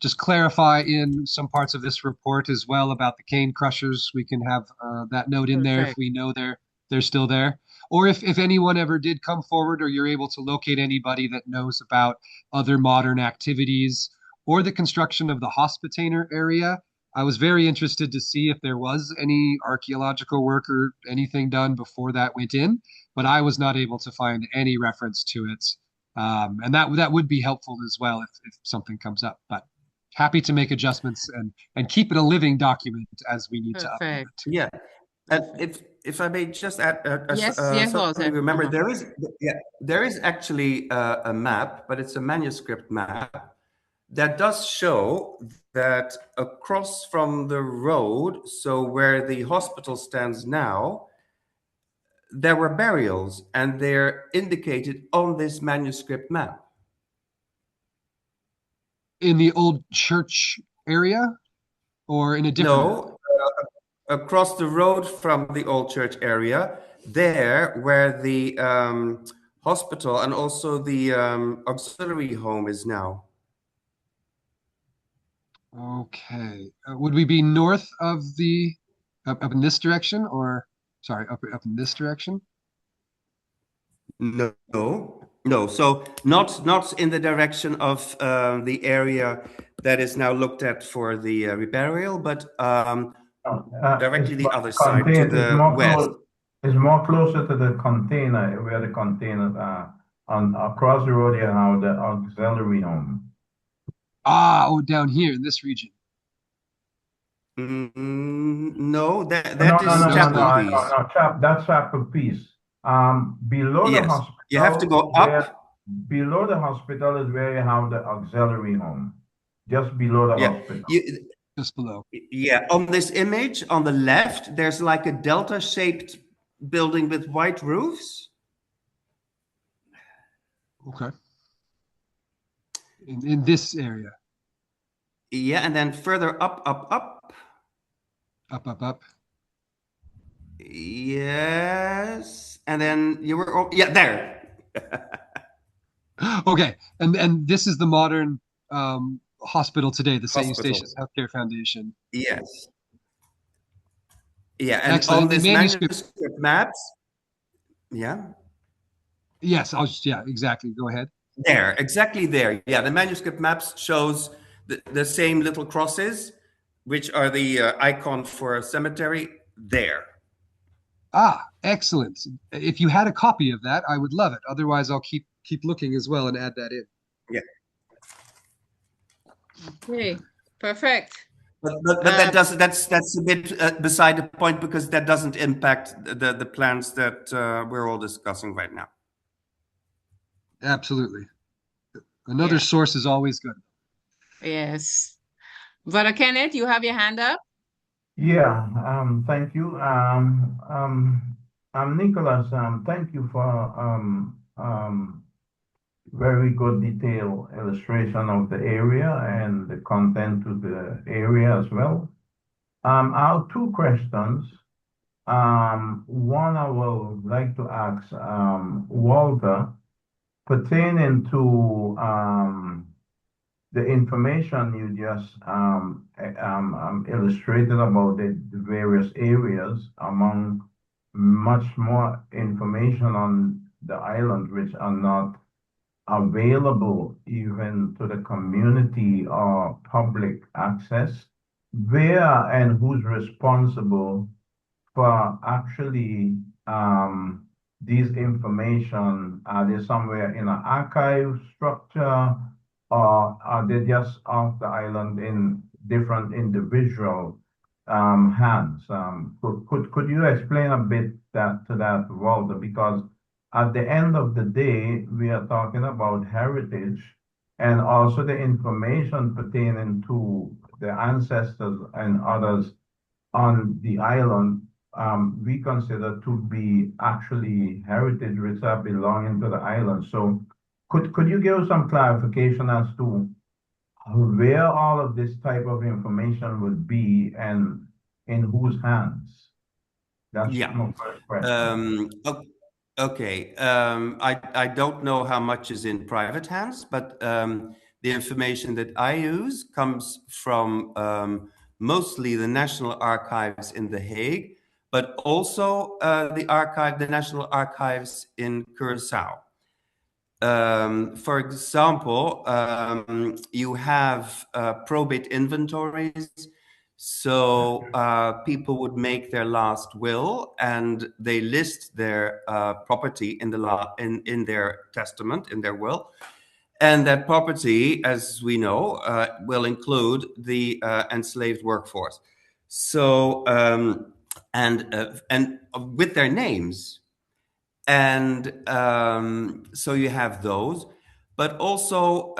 just clarify in some parts of this report as well about the cane crushers. We can have that note in there if Perfect. we know they're still there. Or if anyone ever did come forward, or you're able to locate anybody that knows about other modern activities or the construction of the Hospitainer area. I was very interested to see if there was any archaeological work or anything done before that went in, but I was not able to find any reference to it. And that would be helpful as well if something comes up. But happy to make adjustments and keep it a living document as we need to update Perfect. it. Yeah, and Perfect. if I may just add, Yes, suddenly Walter. remember Uh-huh. there is actually a map, but it's a manuscript map that does show that across from the road, so where the hospital stands now, there were burials, and they're indicated on this manuscript map. In the old church area or in a different area? No, across the road from the old church area, there where the hospital and also the auxiliary home is now. Okay. Would we be north of the up in this direction, or sorry, up in this direction? No, no. So not in the direction of the area that is now looked at for the reburial, but directly the other side, to the west. It's more closer to the container, where the containers are. On across the road here now, the auxiliary home. Oh, down here in this region. No, that No, is Chapel Peace. That's Chapel Peace. Below the Yes, hospital, you have to go up. Below the hospital is where you have the auxiliary home. Just below the hospital. Just below. Yeah, on this image on the left, there's like a delta-shaped building with white roofs. Okay. In this area. Yeah, and then further up. Up. Yes, and then you were there. Okay, and this is the modern hospital today, the St. Hospital. Eustatius Healthcare Foundation. Yes. Yeah, and excellent. on this manuscript maps. Yeah. Yes, exactly. Go ahead. There, exactly there. Yeah, the manuscript maps shows the same little crosses, which are the icon for a cemetery, there. Ah, excellent. If you had a copy of that, I would love it. Otherwise, I'll keep looking as well and add that in. Yeah. Okay, perfect. But that's a bit beside the point, because that doesn't impact the plans that we're all discussing right now. Absolutely. Another Yeah. source is always good. Yes. Brother Kenneth, you have your hand up? Yeah, thank you. Nicholas, thank you for very good detailed illustration of the area and the content of the area as well. I have two questions. One I would like to ask Walter, pertaining to the information you just illustrated about the various areas, among much more information on the island which are not available even to the community or public access. Where and who's responsible for actually these information? Are they somewhere in an archive structure, or are they just off the island in different individual hands? Could you explain a bit to that, Walter? Because at the end of the day, we are talking about heritage and also the information pertaining to the ancestors and others on the island. We consider to be actually heritage which are belonging to the island. So could you give some clarification as to where all of this type of information would be and in whose hands? That's my first question. Okay. I don't know how much is in private hands, but the information that I use comes from mostly the National Archives in The Hague, but also the National Archives in Curacao. For example, you have probate inventories. So people would make their last will and they list their property in their testament, in their will. And that property, as we know, will include the enslaved workforce. So and with their names. And so you have those. But also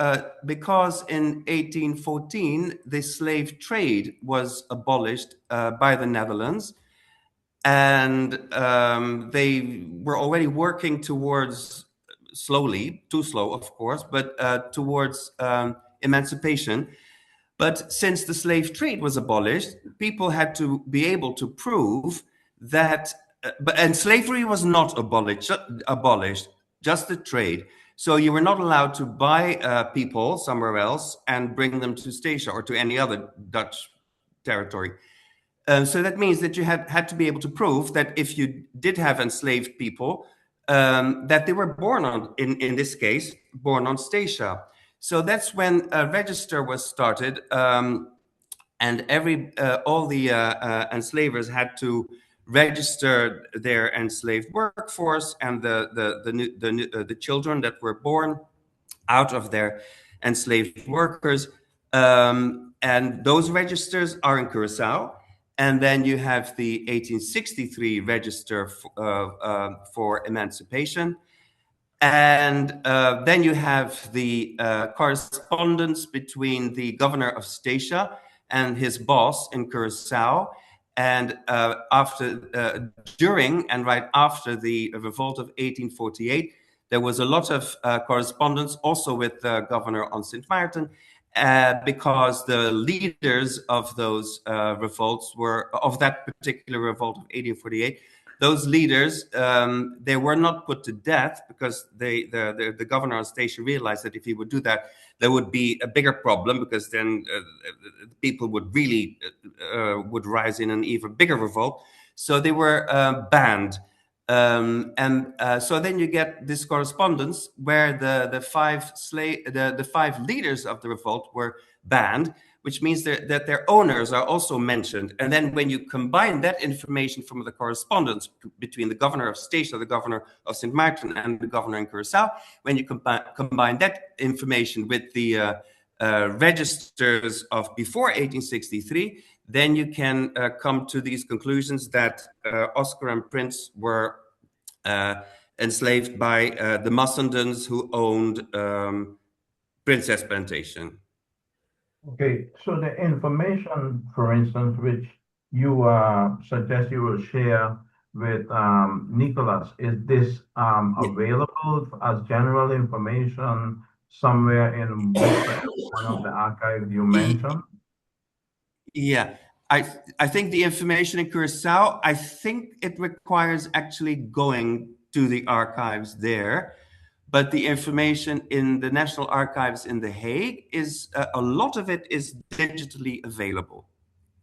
because in 1814, the slave trade was abolished by the Netherlands. And they were already working towards, slowly, too slow, of course, but towards emancipation. But since the slave trade was abolished, people had to be able to prove that, and slavery was not abolished, just the trade. So you were not allowed to buy people somewhere else and bring them to Statia or to any other Dutch territory. So that means that you had to be able to prove that if you did have enslaved people, that they were born on, in this case, born on Statia. So that's when a register was started, and all the enslavers had to register their enslaved workforce and the children that were born out of their enslaved workers, and those registers are in Curacao. And then you have the 1863 register for emancipation. And then you have the correspondence between the governor of Statia and his boss in Curacao. And during and right after the revolt of 1848, there was a lot of correspondence also with the governor on St. Maarten, because the leaders of those revolts of that particular revolt of 1848, those leaders, they were not put to death because the governor of Statia realized that if he would do that, there would be a bigger problem, because then people would really would rise in an even bigger revolt. So they were banned. So then you get this correspondence where the five leaders of the revolt were banned, which means that their owners are also mentioned. And then when you combine that information from the correspondence between the governor of Statia, the governor of St. Martin, and the governor in Curacao, when you combine that information with the registers of before 1863, then you can come to these conclusions that Oscar and Prince were enslaved by the Mussendens who owned Princess Plantation. Okay, so the information, for instance, which you suggest you will share with Nicholas, is this available as general information somewhere in one of the archives you mentioned? Yeah, I think the information in Curacao, I think it requires actually going to the archives there. But the information in the National Archives in The Hague is, a lot of it is digitally available.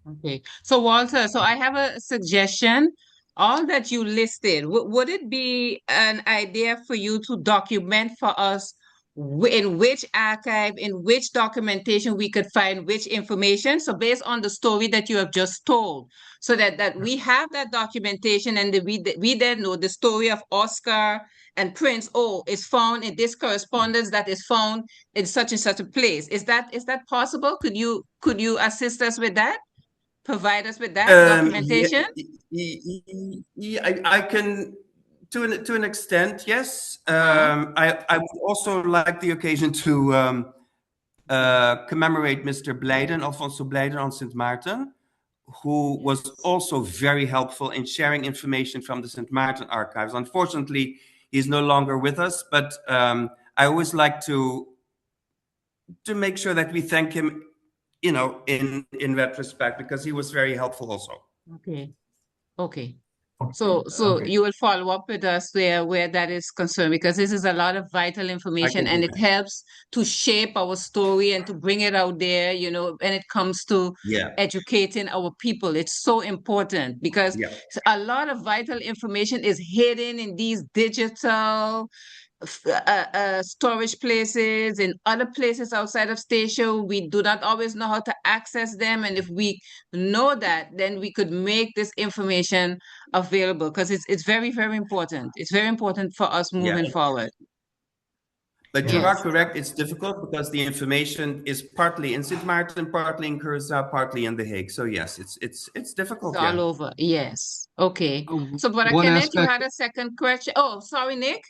Okay. So Walter, so I have a suggestion. All that you listed, would it be an idea for you to document for us in which archive, in which documentation we could find which information? So based on the story that you have just told, so that we have that documentation and we then know the story of Oscar and Prince, oh, is found in this correspondence that is found in such and such a place. Is that possible? Could you assist us with that? Provide us with that documentation? Yeah, I can, to an extent, yes. I would also like the occasion to commemorate Mr. Blijden, Alfonso Blijden on St. Martin, who was also very helpful in sharing information from the St. Martin archives. Unfortunately, he's no longer with us, but I always like to make sure that we thank him, you know, in retrospect, because he was very helpful also. Okay. So you will follow up with us where that is concerned, because this is a lot of vital information and it helps to shape our story and to bring it out there, you know, when it comes to educating our people. It's so important because a lot of vital information is hidden in these digital storage places in other places outside of Statia. We do not always know how to access them, and if we know that, then we could make this information available, because it's very, very important. It's very important for us moving forward. But you are correct, it's difficult because the information is partly in St. Martin, partly in Curacao, partly in The Hague. So yes, it's difficult. It's all over. Yes. Okay. So Brother Kenneth, you had a second question. Oh, sorry, Nick.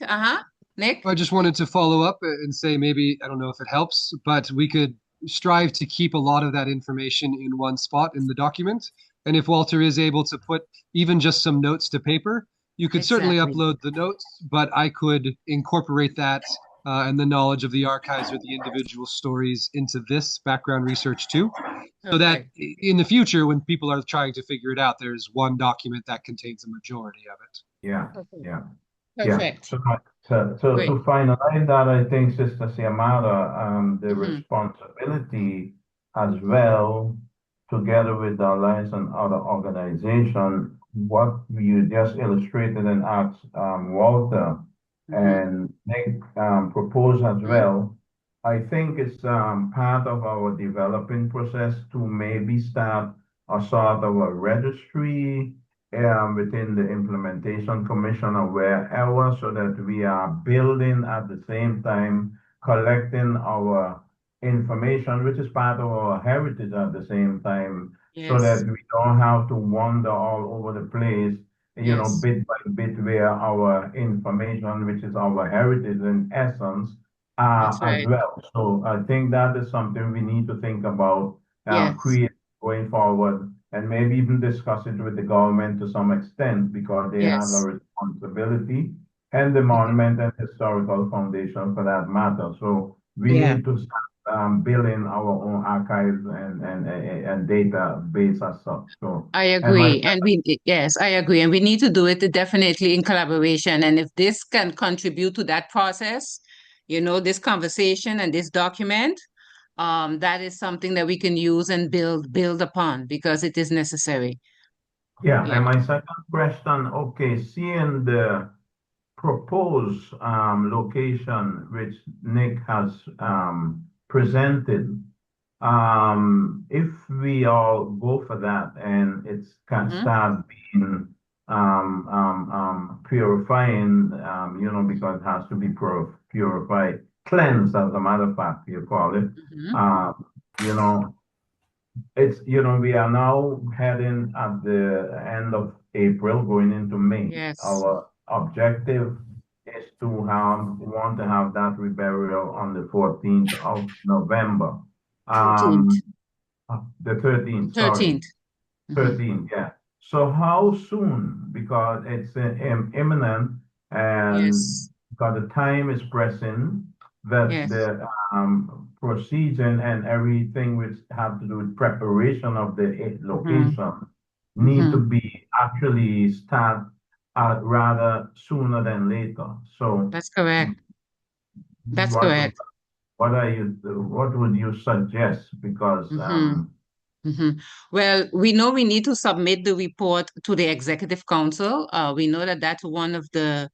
Nick? I just wanted to follow up and say, maybe, I don't know if it helps, but we could strive to keep a lot of that information in one spot in the document. And if Walter is able to put even just some notes to paper, you could certainly upload the notes, but I could incorporate that and the knowledge of the archives or the individual stories into this background research too. So that in the future, when people are trying to figure it out, there's one document that contains a majority of it. Yeah. Perfect. So to finalize that, I think, Sister Siamada, the responsibility as well, together with the Alliance and other organizations, what you just illustrated and asked Walter and Nick proposed as well, I think it's part of our developing process to maybe start a sort of a registry within the Implementation Commission or wherever, so that we are building at the same time, collecting our information, which is part of our heritage at the same time, so that we don't have to wander all over the place, you know, bit by bit, where our information, which is our heritage in essence, as well. So I think that is something we need to think about create going forward, and maybe even discuss it with the government to some extent, because they have a responsibility, and the Monument and Historical Foundation for that matter. So we need to start building our own archives and database as such. So I agree, I agree, and we need to do it definitely in collaboration. And if this can contribute to that process, you know, this conversation and this document, that is something that we can use and build upon, because it is necessary. Yeah, Yeah. and my second question, okay, seeing the proposed location which Nick has presented, if we all go for that and it's can Mm-hmm. start being purifying, because it has to be purified, cleansed, as a matter of fact, you call it. Mm-hmm. Um, you know, we are now heading at the end of April, going into May. Yes. Our objective is to want to have that reburial on the 14th of November. 13th. Um, the 13th, sorry, 13th. Mm-hmm. 13th, yeah. So how soon? Because it's imminent, and Yes. because the time is pressing, that Yes. the procedure and everything which have to do with preparation of the Mm-hmm. location need to Mm-hmm. be actually start rather sooner than later. So That's correct. That's what correct. what would you suggest? Because Mm-hmm. Mm-hmm. Well, we know we need to submit the report to the Executive Council. We know that that's one of the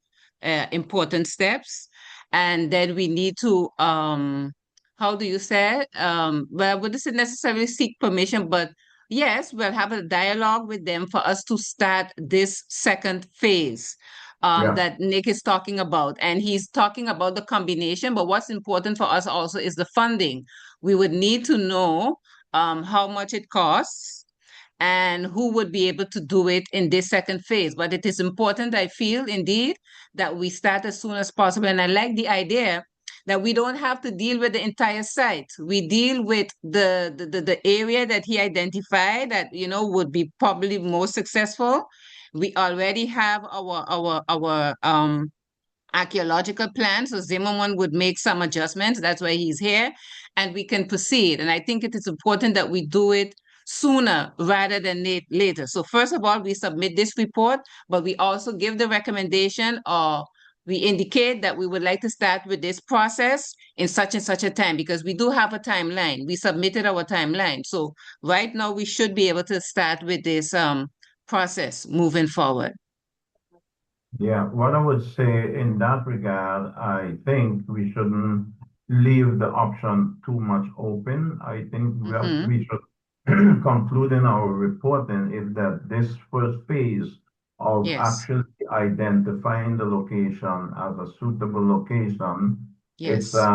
important steps. And then we need to, how do you say it? Well, we wouldn't necessarily seek permission, but yes, we'll have a dialogue with them for us to start this second phase yeah, that Nick is talking about. And he's talking about the combination, but what's important for us also is the funding. We would need to know how much it costs and who would be able to do it in this second phase. But it is important, I feel, indeed, that we start as soon as possible. And I like the idea that we don't have to deal with the entire site. We deal with the area that he identified that, would be probably most successful. We already have our archaeological plan. So Zimmerman would make some adjustments. That's why he's here. And we can proceed. And I think it is important that we do it sooner rather than later. So first of all, we submit this report, but we also give the recommendation or we indicate that we would like to start with this process in such and such a time because we do have a timeline. We submitted our timeline. So right now we should be able to start with this process moving forward. yeah, what I would say in that regard, I think we shouldn't leave the option too much open. I think Mm-hmm. we should conclude in our reporting is that this first phase of Yes. actually identifying the location as a suitable location, it's Yes.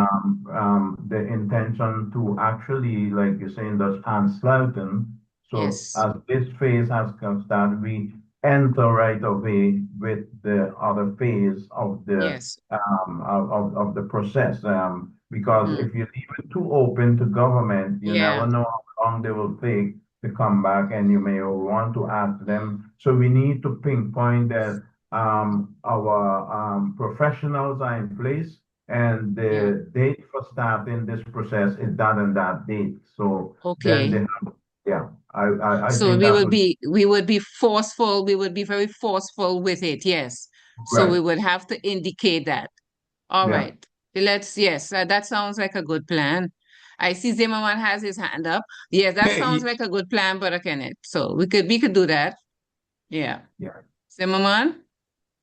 the intention to actually, like you're saying, that's uncertain. So Yes. as this phase has started, we enter right away with the other phase of the Yes. of the process. Because Mm-hmm. if you leave it too open to government, you never Yeah. know how long they will take to come back, and you may want to ask them. So we need to pinpoint that our professionals are in place, and Yeah. the date for starting this process is that and that date. So then they Okay. have, yeah, I So think we that would would be we would be forceful, we would be very forceful with it, yes. So we right. would have to indicate that. All Yeah. right. Yes, that sounds like a good plan. I see Zimmerman has his hand up. Yes, that sounds Ye- like a good plan, Brother Kenneth. So we could do that. Yeah. Yeah. Zimmerman?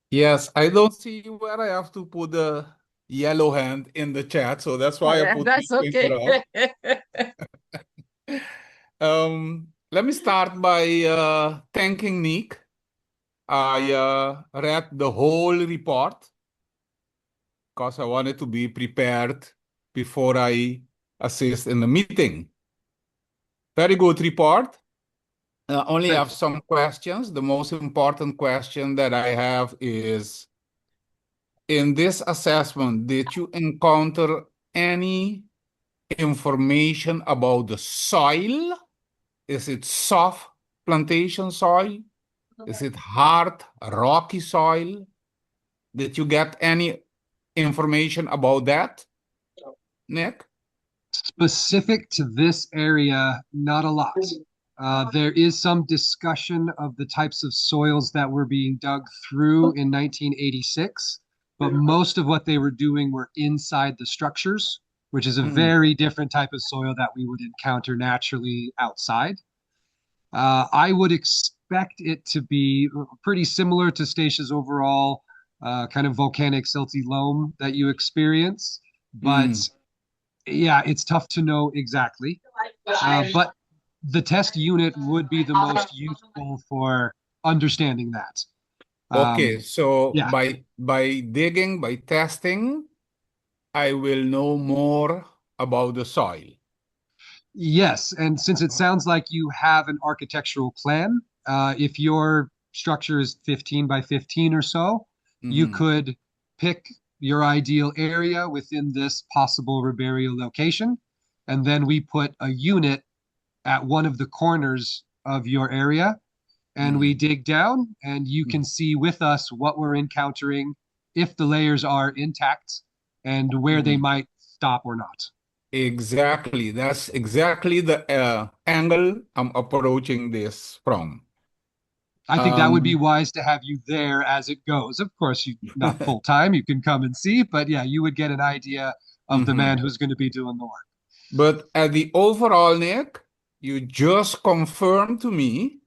Yes, I don't see where I have to put the yellow hand in the chat, so that's why I put my That's finger okay. up. Let me start by thanking Nick. I read the whole report because I wanted to be prepared before I assist in the meeting. Very good report. I only have some questions. The most important question that I have is, in this assessment, did you encounter any information about the soil? Is it soft plantation soil? Is it hard, rocky soil? Did you get any information about that, Nick? Specific to this area, not a lot. There is some discussion of the types of soils that were being dug through in 1986, but most of what they were doing were inside the structures, which is a Mm, very different type of soil that we would encounter naturally outside. I would expect it to be pretty similar to Statia's overall kind of volcanic silty loam that you experience, but Mm. yeah, it's tough to know exactly. But the test unit would be the most useful for understanding that. Okay, so Yeah. by digging, by testing, I will know more about the soil. Yes, and since it sounds like you have an architectural plan, if your structure is 15 by 15 or so, you Mhm. could pick your ideal area within this possible reburial location, and then we put a unit at one of the corners of your area, and we Mhm. dig down, and you can see with us what we're encountering, if the layers are intact, and where they Mhm. might stop or not. Exactly. That's exactly the angle I'm approaching this from. I think that would be Um, wise to have you there as it goes. Of course, you not full time, you can come and see, but yeah, you would get an idea of the man mhm. who's going to be doing the work. But at the overall, Nick, you just confirmed to me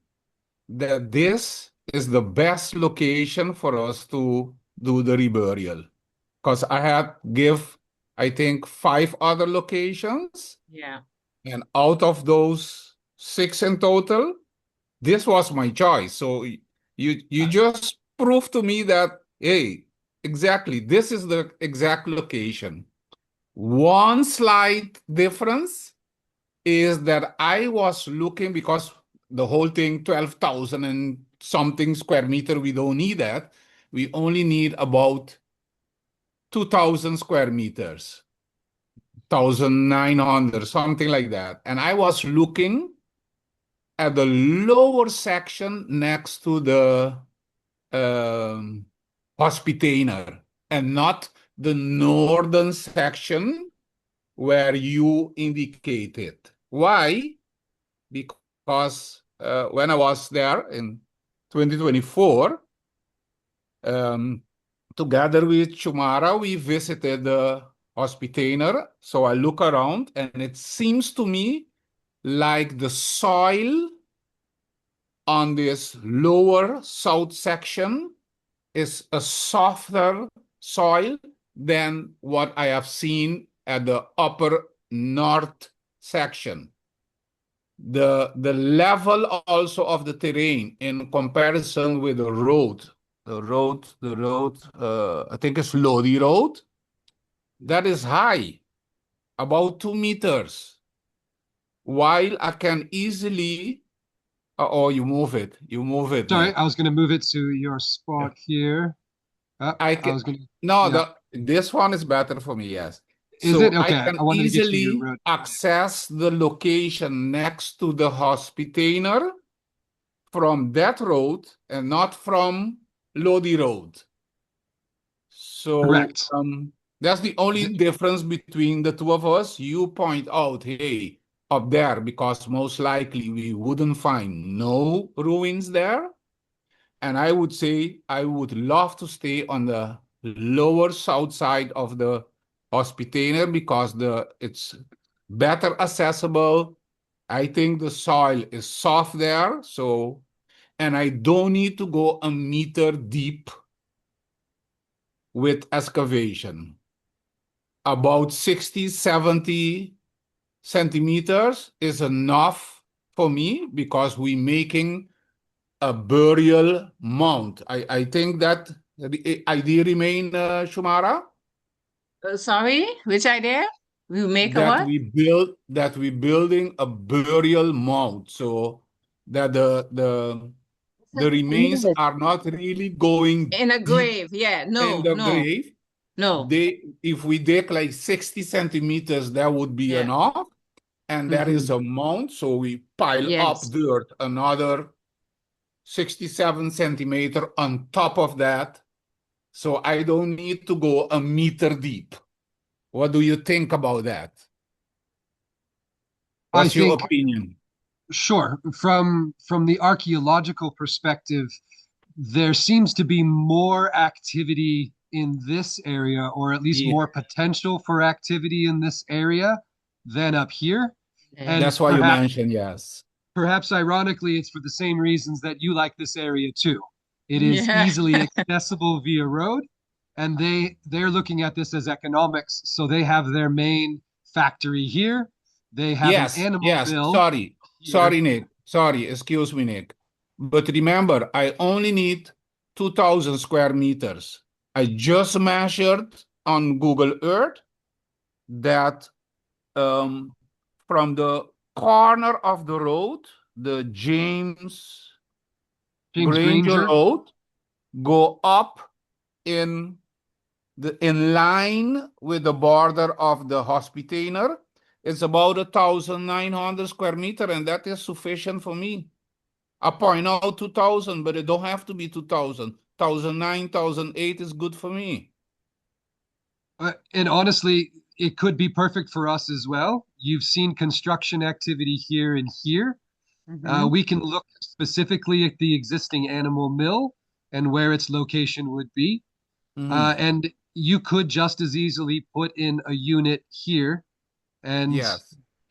that this is the best location for us to do the reburial. Because I had give, I think, 5 other locations, Yeah. and out of those 6 in total, this was my choice. So you just proved to me that, hey, exactly, this is the exact location. One slight difference is that I was looking, because the whole thing, 12,000 and something square meter, we don't need that. We only need about 2,000 square meters, 1,900, something like that. And I was looking at the lower section next to the um, Hospitainer, and not the northern section where you indicated. Why? Because when I was there in 2024, um, together with Chumara, we visited the Hospitainer. So I look around, and it seems to me like the soil on this lower south section is a softer soil than what I have seen at the upper north section. The level also of the terrain in comparison with the road, I think it's Lodi Road, that is high, about 2 meters, while I can easily, oh, you move it, Sorry, I Nick. was going to move it to your spot here. I I can, was going to, no, yeah. this one is better for me, yes. Is it? So I Okay, can I wanted to get you your easily road. access the location next to the Hospitainer from that road and not from Lodi Road. So Correct. that's the only difference between the two of us. You point out, hey, up there, because most likely we wouldn't find no ruins there. And I would say I would love to stay on the lower south side of the Hospitainer, because it's better accessible. I think the soil is soft there, so, and I don't need to go a meter deep with excavation. About 60, 70 centimeters is enough for me, because we're making a burial mound. I think that the idea remain, Shumara, Sorry, which idea? We make a that what? we're building a burial mound, so that the remains are not really going In a deep grave. Yeah. in No, the no, grave. no. If we dig like 60 centimeters, that would be Yeah. enough. And there is Mm-hmm. a mound, so we pile up Yes. dirt, another 67 centimeter on top of that. So I don't need to go a meter deep. What do you think about that? I What's your think, opinion? sure, from the archaeological perspective, there seems to be more activity in this area, or at least Yeah, more potential for activity in this area than up here. Yeah. And that's why you perhaps, mentioned, yes. perhaps ironically, it's for the same reasons that you like this area too. It is Yeah. easily accessible via road, and they're looking at this as economics. So they have their main factory here. They have an animal mill Sorry, here. sorry, Nick. Sorry, excuse me, Nick. But remember, I only need 2,000 square meters. I just measured on Google Earth that from the corner of the road, the James Granger Road, go up in line with the border of the Hospitainer. It's about 1,900 square meter, and that is sufficient for me. I point out 2,000, but it don't have to be 2,000. 1,009, 1,008 is good for me. And honestly, it could be perfect for us as well. You've seen construction activity here and here. We can look specifically at the existing animal mill and where its location would be. And you could just as easily put in a unit here and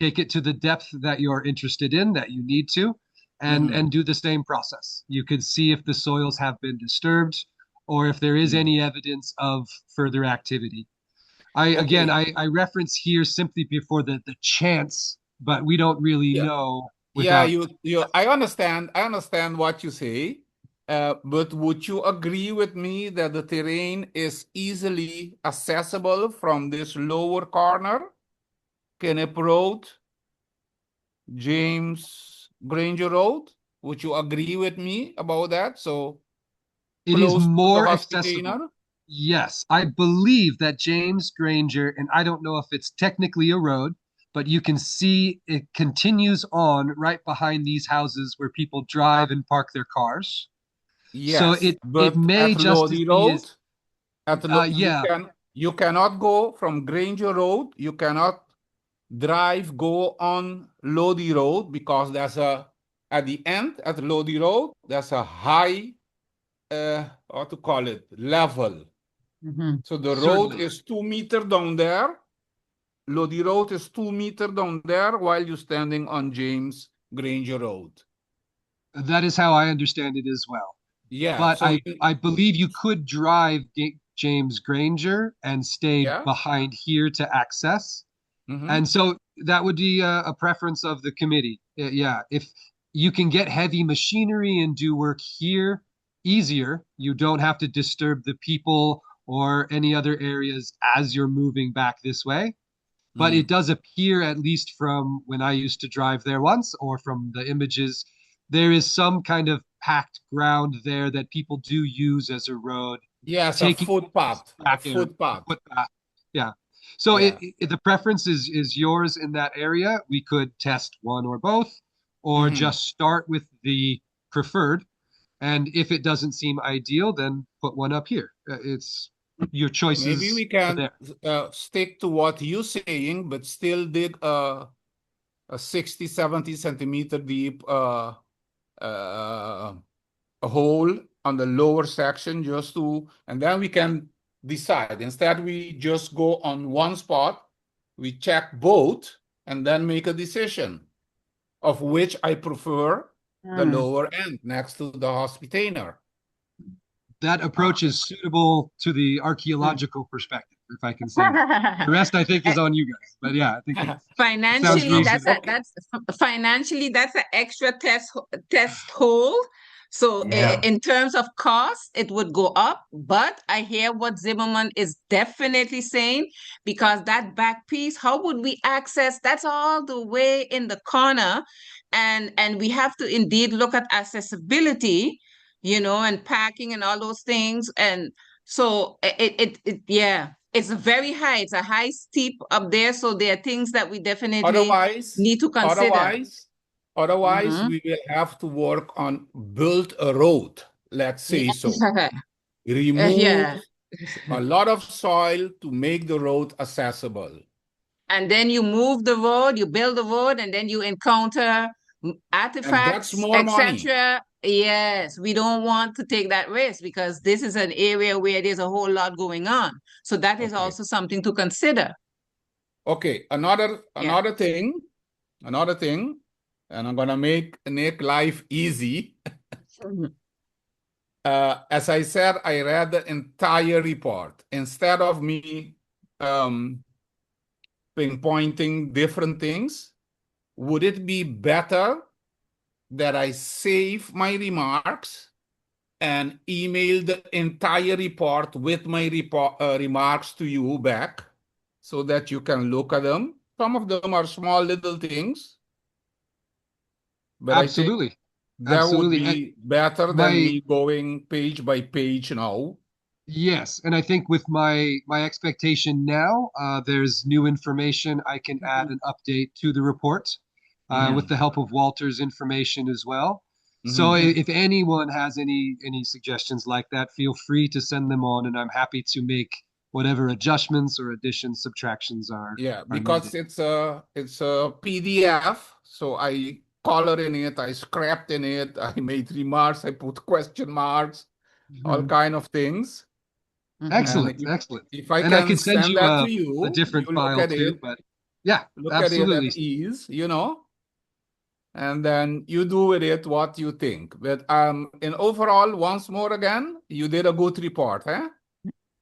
take it to the depth that you're interested in, that you need to, and do the same process. You could see if the soils have been disturbed or if there is any evidence of further activity. Again, I reference here simply before the chance, but we don't really know. Without... I understand what you say, but would you agree with me that the terrain is easily accessible from this lower corner? Kenneth Road, James Granger Road? Would you agree with me about that? So it is more accessible. Yes, I believe that James Granger, and I don't know if it's technically a road, but you can see it continues on right behind these houses where people drive and park their cars. Yes, so it may just be you cannot go from Granger Road. You cannot go on Lodi Road because there's at the end at Lodi Road there's a high what to call it level. So the road is 2 meters down there. Lodi Road is 2 meters down there while you're standing on James Granger Road. That is how I understand it as well. Yeah. But So I believe you could drive James Granger and stay behind here to access. And so that would be a preference of the committee. Yeah. If you can get heavy machinery and do work here easier, you don't have to disturb the people or any other areas as you're moving back this way. But it does appear, at least from when I used to drive there once, or from the images, there is some kind of packed ground there that people do use as a road. Yes, a footpath. Yeah. So the preference is yours in that area. We could test one or both, or just start with the preferred. And if it doesn't seem ideal, then put one up here. It's your choices. Maybe we can stick to what you're saying, but still dig a 60, 70 centimeter deep a hole on the lower section and then we can decide. Instead, we just go on one spot, we check both, and then make a decision of which I prefer the lower end next to the Hospitainer. That approach is suitable to the archaeological perspective, if I can say that. The rest, I think, is on you guys. But yeah, I think financially, that's an extra test hole. So in terms of cost, it would go up. But I hear what Zimmerman is definitely saying, because that back piece, how would we access? That's all the way in the corner. And we have to indeed look at accessibility, and parking and all those things. And so it's very high. It's a high steep up there. So there are things that we definitely need to consider. Otherwise, we will have to work on build a road, let's say so. Remove a lot of soil to make the road accessible. And then you move the road, you build the road, and then you encounter artifacts, etc. Yes, we don't want to take that risk because this is an area where there's a whole lot going on. So that is also something to consider. Okay, another thing. and I'm gonna make Nick life easy. Mhm. As I said, I read the entire report. Instead of me pinpointing different things, would it be better that I save my remarks and email the entire report with my remarks to you back so that you can look at them? Some of them are small little things, but I think Absolutely. that would Absolutely. And be better than my me going page by page now. yes, and I think with my expectation now, there's new information. I can add an update to the report with the help of Walter's information as well. So Mhm. if anyone has any suggestions like that, feel free to send them on, and I'm happy to make whatever adjustments or additions, subtractions Yeah, are needed. because it's a PDF, so I color in it, I scrapped in it, I made remarks, I put question marks, all Mhm. kind of things. Mhm. And Excellent, excellent. if I And I can can send send you that to a you, you different file too, but yeah, look at it absolutely. at ease, and then you do with it what you think. But in overall, once more again, you did a good report, huh?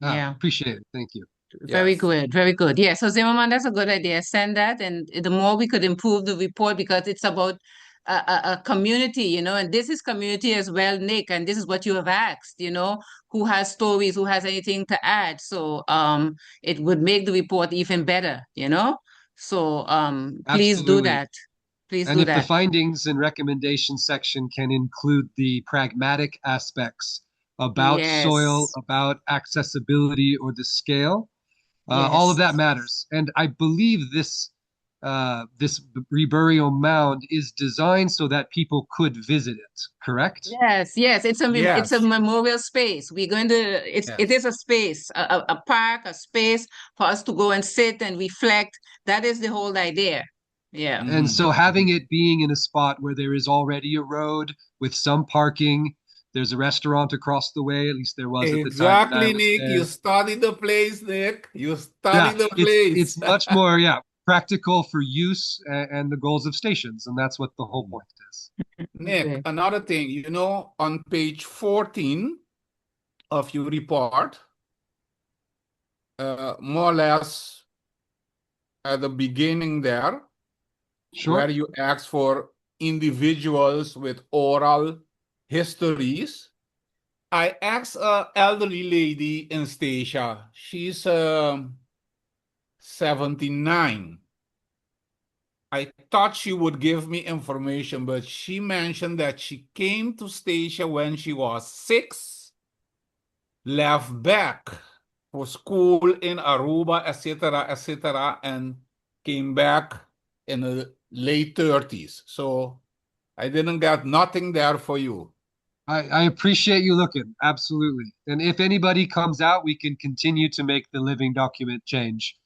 Yeah. Appreciate it. Thank you. Very Yes. good, very good. Yeah, so Zimmerman, that's a good idea. Send that, and the more we could improve the report because it's about a community, and this is community as well, Nick, and this is what you have asked, who has stories, who has anything to add. So it would make the report even better, So please do Absolutely. that. Please And do if the that. findings and recommendations section can include the pragmatic aspects about soil, Yes, about accessibility, or the scale, all of yes. that matters. And I believe this reburial mound is designed so that people could visit it, correct? Yes, yes, it's a Yes. memorial space. We're going to it Yes. is a space, a park, a space for us to go and sit and reflect. That is the whole idea. Yeah. And Mhm. so having it being in a spot where there is already a road with some parking, there's a restaurant across the way, at least there was at the time that I Exactly, was Nick. You there. studied the place, Nick. You Yeah, studied the it's place. much more, yeah, practical for use and the goals of stations, and that's what the whole point is. Nick, Okay. another thing, on page 14 of your report, more or less at the beginning there, where Sure. you ask for individuals with oral histories. I asked an elderly lady in Statia. She's 79. I thought she would give me information, but she mentioned that she came to Statia when she was 6, left back for school in Aruba, etc., and came back in the late 30s. So I didn't get nothing there for you. I appreciate you looking, absolutely. And if anybody comes out, we can continue to make the living document change.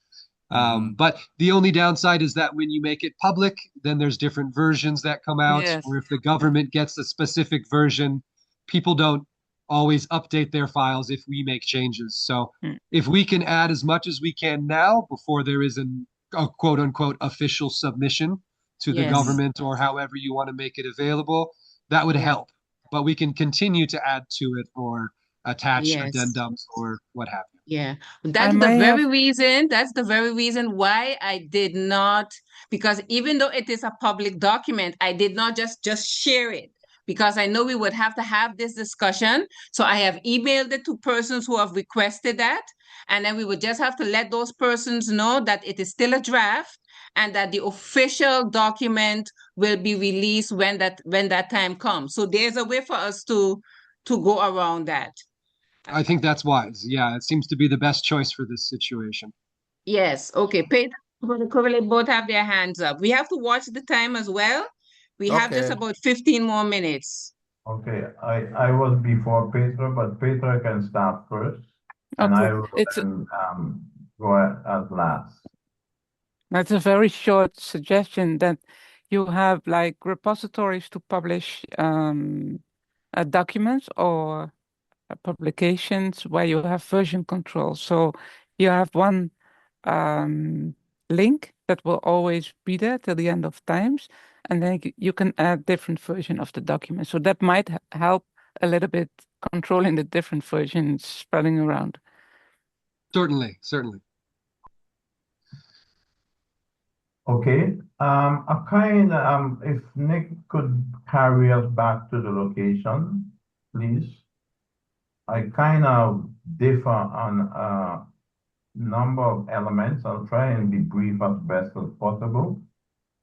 Mhm. But the only downside is that when you make it public, then there's different versions that come out, Yes. or if the government gets a specific version, people don't always update their files if we make changes. So Mm. if we can add as much as we can now before there is a quote unquote official submission to the Yes. government or however you want to make it available, that would Yeah. help. But we can continue to add to it or attach Yes. addendums or what have you. Yeah, I that's the may very have, reason. That's the very reason why I did not, because even though it is a public document, I did not just share it because I know we would have to have this discussion. So I have emailed it to persons who have requested that, and then we would just have to let those persons know that it is still a draft and that the official document will be released when that time comes. So there's a way for us to go around that. I think that's wise. Yeah, it seems to be the best choice for this situation. Yes, okay. Pedro and Correlate both have their hands up. We have to watch the time as well. We have just Okay. about 15 more minutes. Okay, I was before Petra, but Petra can start first, and okay. I will It's then go at last. that's a very short suggestion that you have like repositories to publish documents or publications where you have version control. So you have one link that will always be there till the end of times. and then you can add different version of the document. So that might help a little bit controlling the different versions spreading around. Certainly, certainly. Okay. If Nick could carry us back to the location, please. I kind of differ on a number of elements. I'll try and be brief as best as possible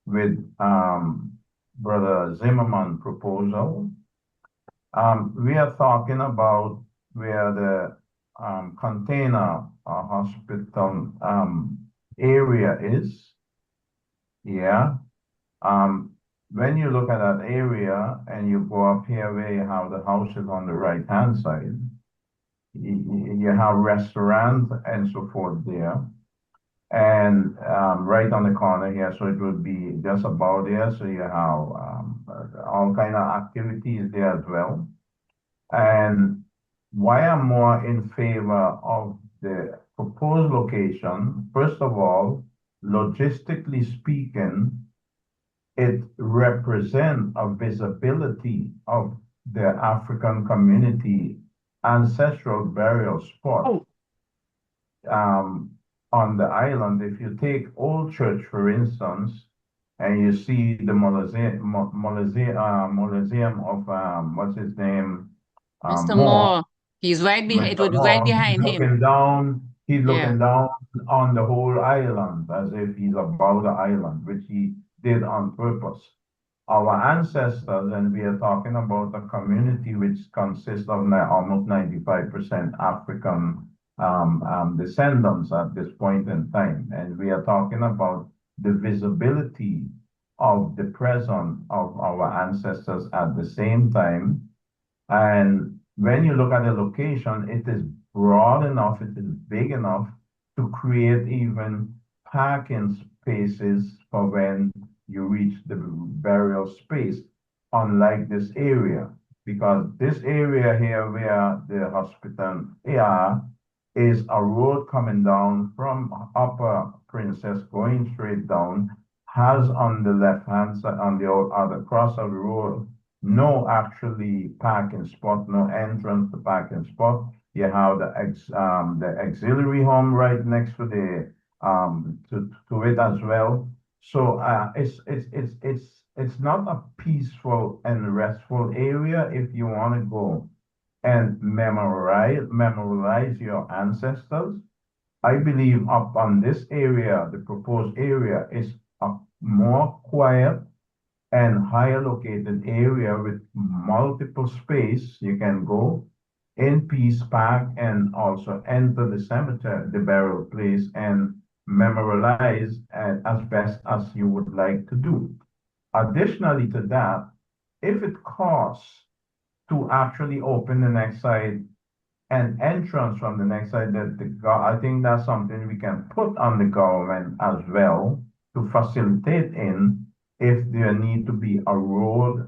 with Brother Zimmerman's proposal. We are talking about where the container hospital area is. Yeah. When you look at that area and you go up here where you have the houses on the right-hand side, you have restaurant and so forth there. And right on the corner here, so it would be just about there. So you have all kind of activities there as well. And why I'm more in favor of the proposed location, first of all, logistically speaking, it represents a visibility of the African community ancestral burial spot on the island. If you take Old Church, for instance, and you see the Mausoleum of what's his name? Mr. Moore. He's right behind. It would be right behind he's him. looking down. He's Yeah. looking down on the whole island as if he's above the island, which he did on purpose. Our ancestors, and we are talking about a community which consists of almost 95% African descendants at this point in time. And we are talking about the visibility of the presence of our ancestors at the same time. And when you look at the location, it is broad enough, it is big enough to create even parking spaces for when you reach the burial space, unlike this area, because this area here where the hospital is a road coming down from Upper Princess going straight down, has on the left-hand side, on the other cross of the road, no actually parking spot, no entrance to parking spot. You have the auxiliary home right next to the to it as well. So it's not a peaceful and restful area if you want to go and memorialize your ancestors. I believe up on this area, the proposed area is a more quiet and higher located area with multiple space. You can go in peace, park, and also enter the cemetery, the burial place, and memorialize as best as you would like to do. Additionally to that, if it costs to actually open the next side and entrance from the next side, I think that's something we can put on the government as well to facilitate in if there need to be a road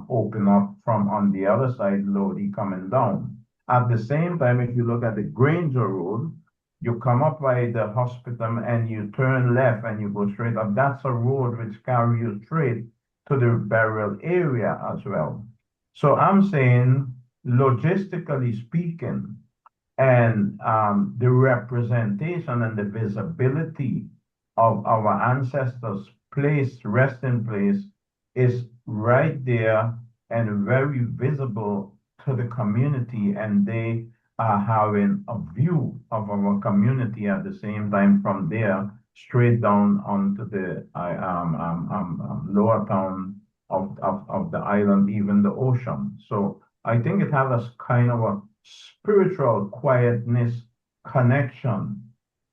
open up from on the other side, Lodi coming down. At the same time, if you look at the Granger Road, you come up by the hospital and you turn left and you go straight up. That's a road which carries you straight to the burial area as well. So I'm saying, logistically speaking, and the representation and the visibility of our ancestors' place, resting place, is right there and very visible to the community, and they are having a view of our community at the same time from there straight down onto the lower town of the island, even the ocean. So I think it has a kind of a spiritual quietness connection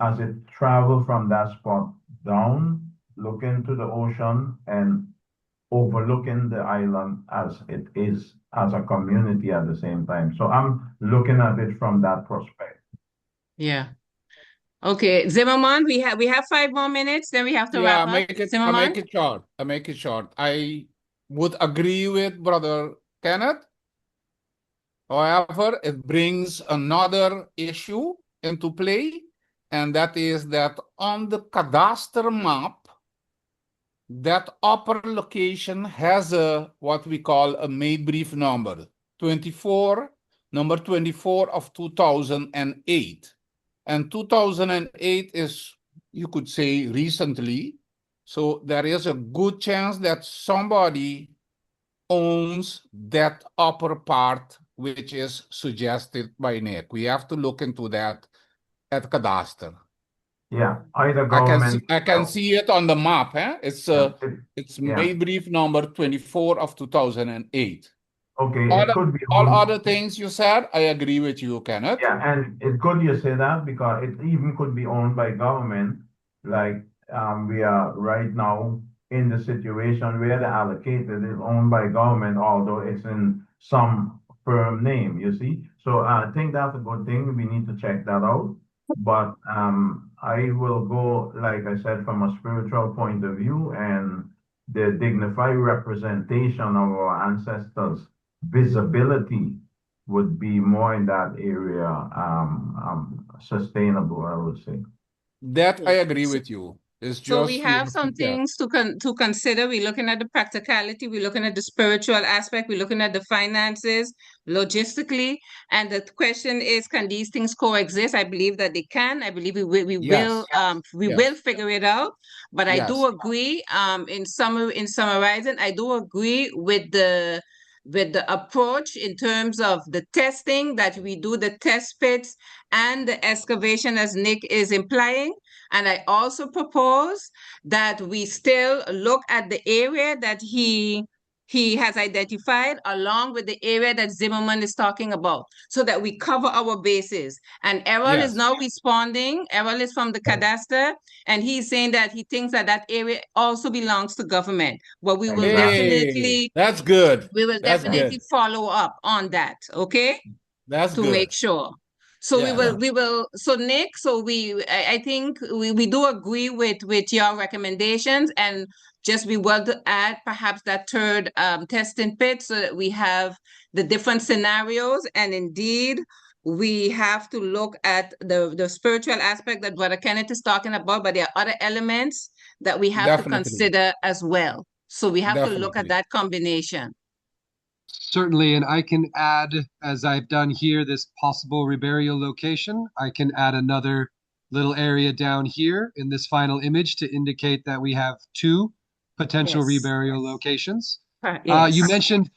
as it travels from that spot down, looking to the ocean and overlooking the island as it is as a community at the same time. So I'm looking at it from that perspective. Yeah. Okay, Zimmerman, we have 5 more minutes, then we have to wrap up. I make it short. I would agree with Brother Kenneth. However, it brings another issue into play, and that is that on the cadastre map, that upper location has a what we call a made brief number 24, number 24 of 2008. And 2008 is, you could say, recently. So there is a good chance that somebody owns that upper part, which is suggested by Nick. We have to look into that at cadastre. Yeah, either I government. can see it on the map. It's Yeah. made brief number 24 of 2008. Okay, All, it could be all owned. other things you said, I agree with you, Kenneth. Yeah, and it's good you say that because it even could be owned by government. Like we are right now in the situation where the allocated is owned by government, although it's in some firm name, you see. So I think that's a good thing. We need to check that out. But I will go, like I said, from a spiritual point of view and the dignified representation of our ancestors' visibility would be more in that area, sustainable, I would say. That I agree with you. It's So we just have some things to consider. We're looking at the practicality, we're looking at the spiritual aspect, we're looking at the finances, logistically, and the question is, can these things coexist? I believe that they can. I believe we Yes. will figure it out. But I do Yes. agree, in summarizing, I do agree with the approach in terms of the testing, that we do the test pits and the excavation as Nick is implying. And I also propose that we still look at the area that he has identified along with the area that Zimmerman is talking about, so that we cover our bases. And Errol is Yes. now responding. Errol is from the cadastre, and he's saying that he thinks that that area also belongs to government. But we will Hey, that's good. That's good. follow up on that, okay? That's To good. make sure. So Yes. we will, so Nick, so I think we do agree with your recommendations, and just be well to add perhaps that third testing pit, so that we have the different scenarios. And indeed, we have to look at the spiritual aspect that Brother Kenneth is talking about, but there are other elements that we have to Definitely. consider as well. So we have to look at Definitely. that combination. Certainly, and I can add, as I've done here, this possible reburial location. I can add another little area down here in this final image to indicate that we have two potential Yes. reburial locations. Yes. You mentioned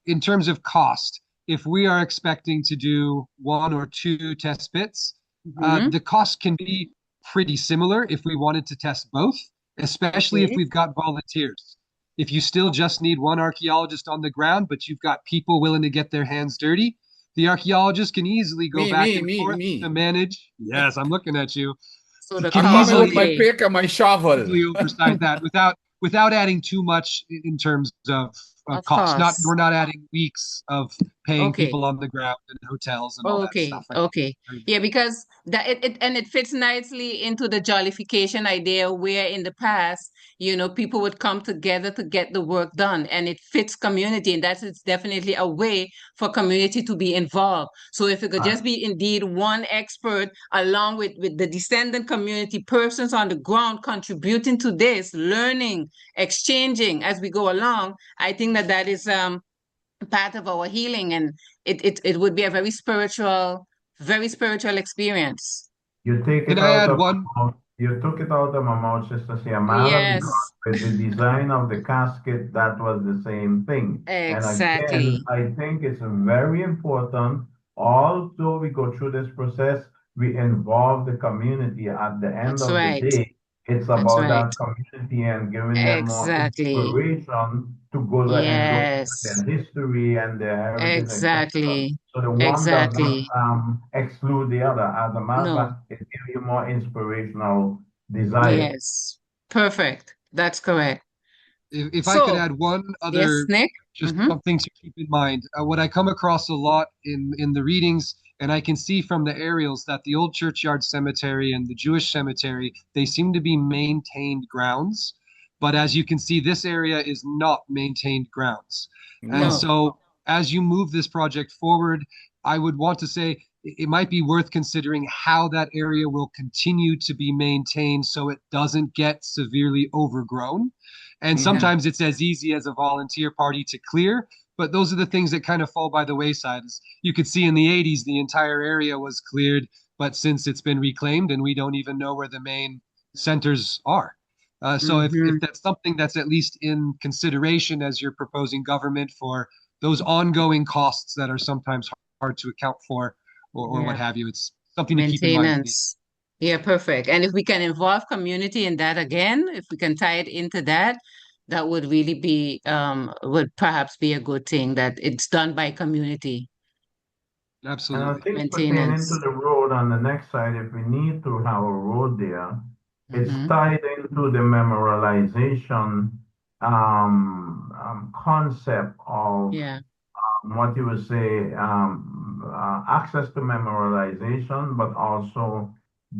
in terms of cost, if we are expecting to do one or two test pits, Mhm. the cost can be pretty similar if we wanted to test both, especially if Okay. we've got volunteers. If you still just need one archaeologist on the ground, but you've got people willing to get their hands dirty, the archaeologist can easily go back and forth to manage. Yes, I'm looking at you. So the Can I'm coming with my okay. pick and my shovel. easily oversight that without adding too much in terms of Of cost. course. We're not adding weeks of paying Okay. people on the ground and hotels and all that Okay, stuff. okay. Yeah, because that it fits nicely into the jollification idea, where in the past, people would come together to get the work done, and it fits community, and it's definitely a way for community to be involved. So if it could just be indeed one expert along with the descendant community, persons on the ground contributing to this, learning, exchanging as we go along, I think that is part of our healing, and it would be a very spiritual experience. You take Can it I out add of one? my mouth. You took it out of my mouth, Sister Siamala, Yes, because with the design of the casket, that was the same thing. And again, exactly. I think it's very important. Although we go through this process, we involve the community. At the end That's of the right. day, it's That's about right. that community and giving them more Exactly. inspiration to go there and look at Yes, their history and their heritage, etc. exactly. So the one does not Exactly. exclude the other. As a matter of No, fact, it gives you more inspirational desire. yes. Perfect. That's correct. If I could So, add one yes, other, Nick? just something to keep in mind. What I come across a lot in the readings, and I can see from the aerials that the old churchyard cemetery and the Jewish cemetery, they seem to be maintained grounds. But as you can see, this area is not maintained grounds. And No. so as you move this project forward, I would want to say it might be worth considering how that area will continue to be maintained so it doesn't get severely overgrown. And sometimes it's as easy as a volunteer party to clear, but those are the things that kind of fall by the wayside. As you could see in the 80s, the entire area was cleared, but since it's been reclaimed and we don't even know where the main centers are. So if that's something that's at least in consideration as you're proposing government for those ongoing costs that are sometimes hard to account for, or what have you, it's something to keep in mind. Maintenance. Yeah, perfect. And if we can involve community in that again, if we can tie it into that, that would really be would perhaps be a good thing that it's done by community And I Absolutely. think pertaining to maintenance. the road on the next side, if we need to have a road there, it's tied into the memorialization concept of Yeah, what you would say, access to memorialization, but also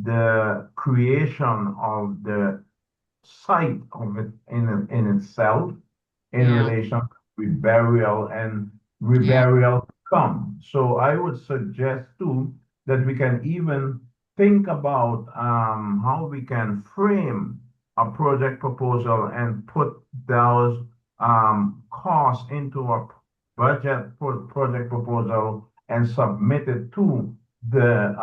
the creation of the site of it in itself in yeah, relation to reburial and yeah, reburial come. So I would suggest too that we can even think about how we can frame a project proposal and put those costs into a budget for project proposal and submit it to the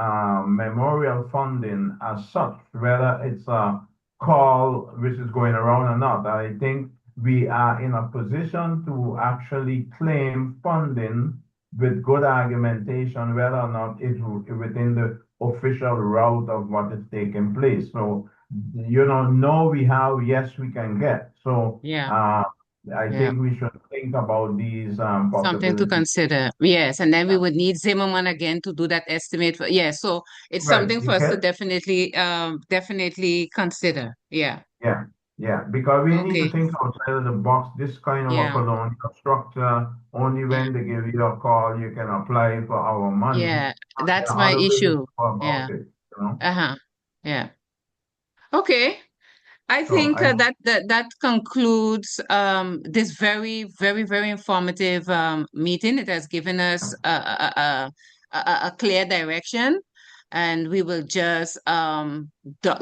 memorial funding as such, whether it's a call which is going around or not. I think we are in a position to actually claim funding with good argumentation, whether or not it's within the official route of what is taking place. So, no, we have, yes, we can get. So, yeah, I yeah. think we should think about these Something to possibilities. consider. Yes, and then we Yeah. would need Zimmerman again to do that estimate for, yeah, so it's Right. something You for us to get? definitely consider. Yeah. Yeah. Yeah. Because we need to Okay. think outside of the box. This kind of a Yeah. colonial structure, only Yeah. when they give you a call, you can apply for our money. Yeah. There That's are my other ways to issue. go Yeah. about it. Uh-huh. Yeah. Okay. I So think that concludes this very informative meeting. It has given us a clear direction, and we will just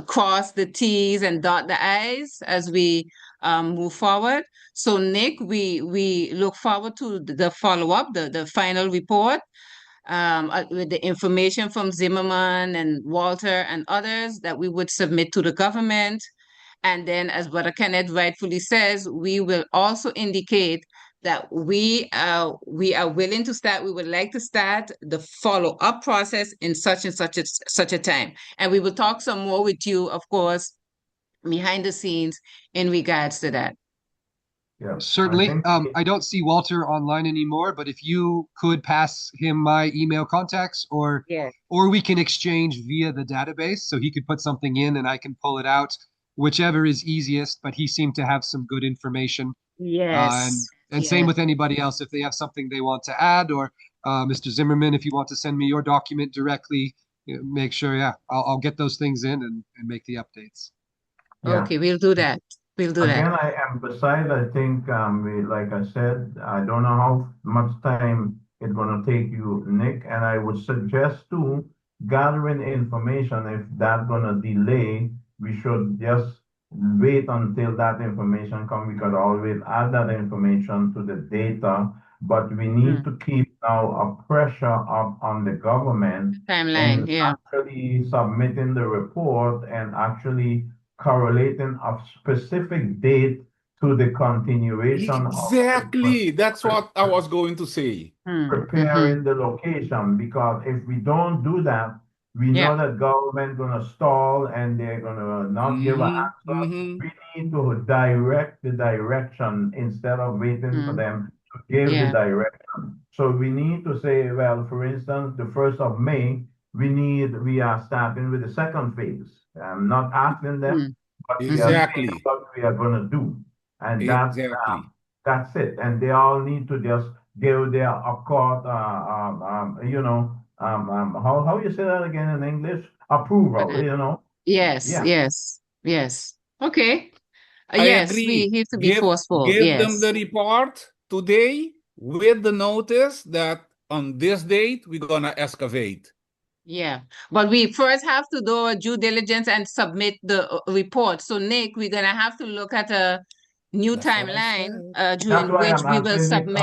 cross the T's and dot the I's as we move forward. So Nick, we look forward to the follow-up, the final report with the information from Zimmerman and Walter and others that we would submit to the government. And then, as Brother Kenneth rightfully says, we will also indicate that we are willing to start. We would like to start the follow-up process in such and such a time. And we will talk some more with you, of course, behind the scenes in regards to that. yeah, I Certainly. think I don't see Walter online anymore, but if you could pass him my email contacts, Yes. or we can exchange via the database, so he could put something in and I can pull it out, whichever is easiest. But he seemed to have some good information. Yes. And same with anybody else if they have something they want to add, or Mr. Zimmerman, if you want to send me your document directly, make sure, I'll get those things in and make the updates. yeah. Okay, we'll do that. We'll do that. Again, I emphasize, I think, like I said, I don't know how much time it's going to take you, Nick, and I would suggest too, gathering information, if that's going to delay, we should just wait until that information comes. We could always add that information to the data, but we need to keep now a pressure up on the government Timeline, in yeah. actually submitting the report and actually correlating a specific date to the continuation of Exactly. That's what I was going to say. preparing the location. Because if we don't do that, we Yeah. know that government gonna stall and they're gonna not give an answer. We need to direct the direction instead of waiting for them to give the Yeah. direction. So we need to say, well, for instance, the 1st of May, we are starting with the second phase. I'm not asking them, but we are saying Exactly. what we are gonna do. And Exactly. that's it. And they all need to just give their accord, how you say that again in English? Approval. Yes, Yeah. yes. Okay. I Yes, we agree. have to be forceful. Give them Yes. the report today with the notice that on this date we're gonna excavate. Yeah, but we first have to do our due diligence and submit the report. So Nick, we're gonna have to look at a new That's what I timeline said. That's during why which I'm we will asking Nick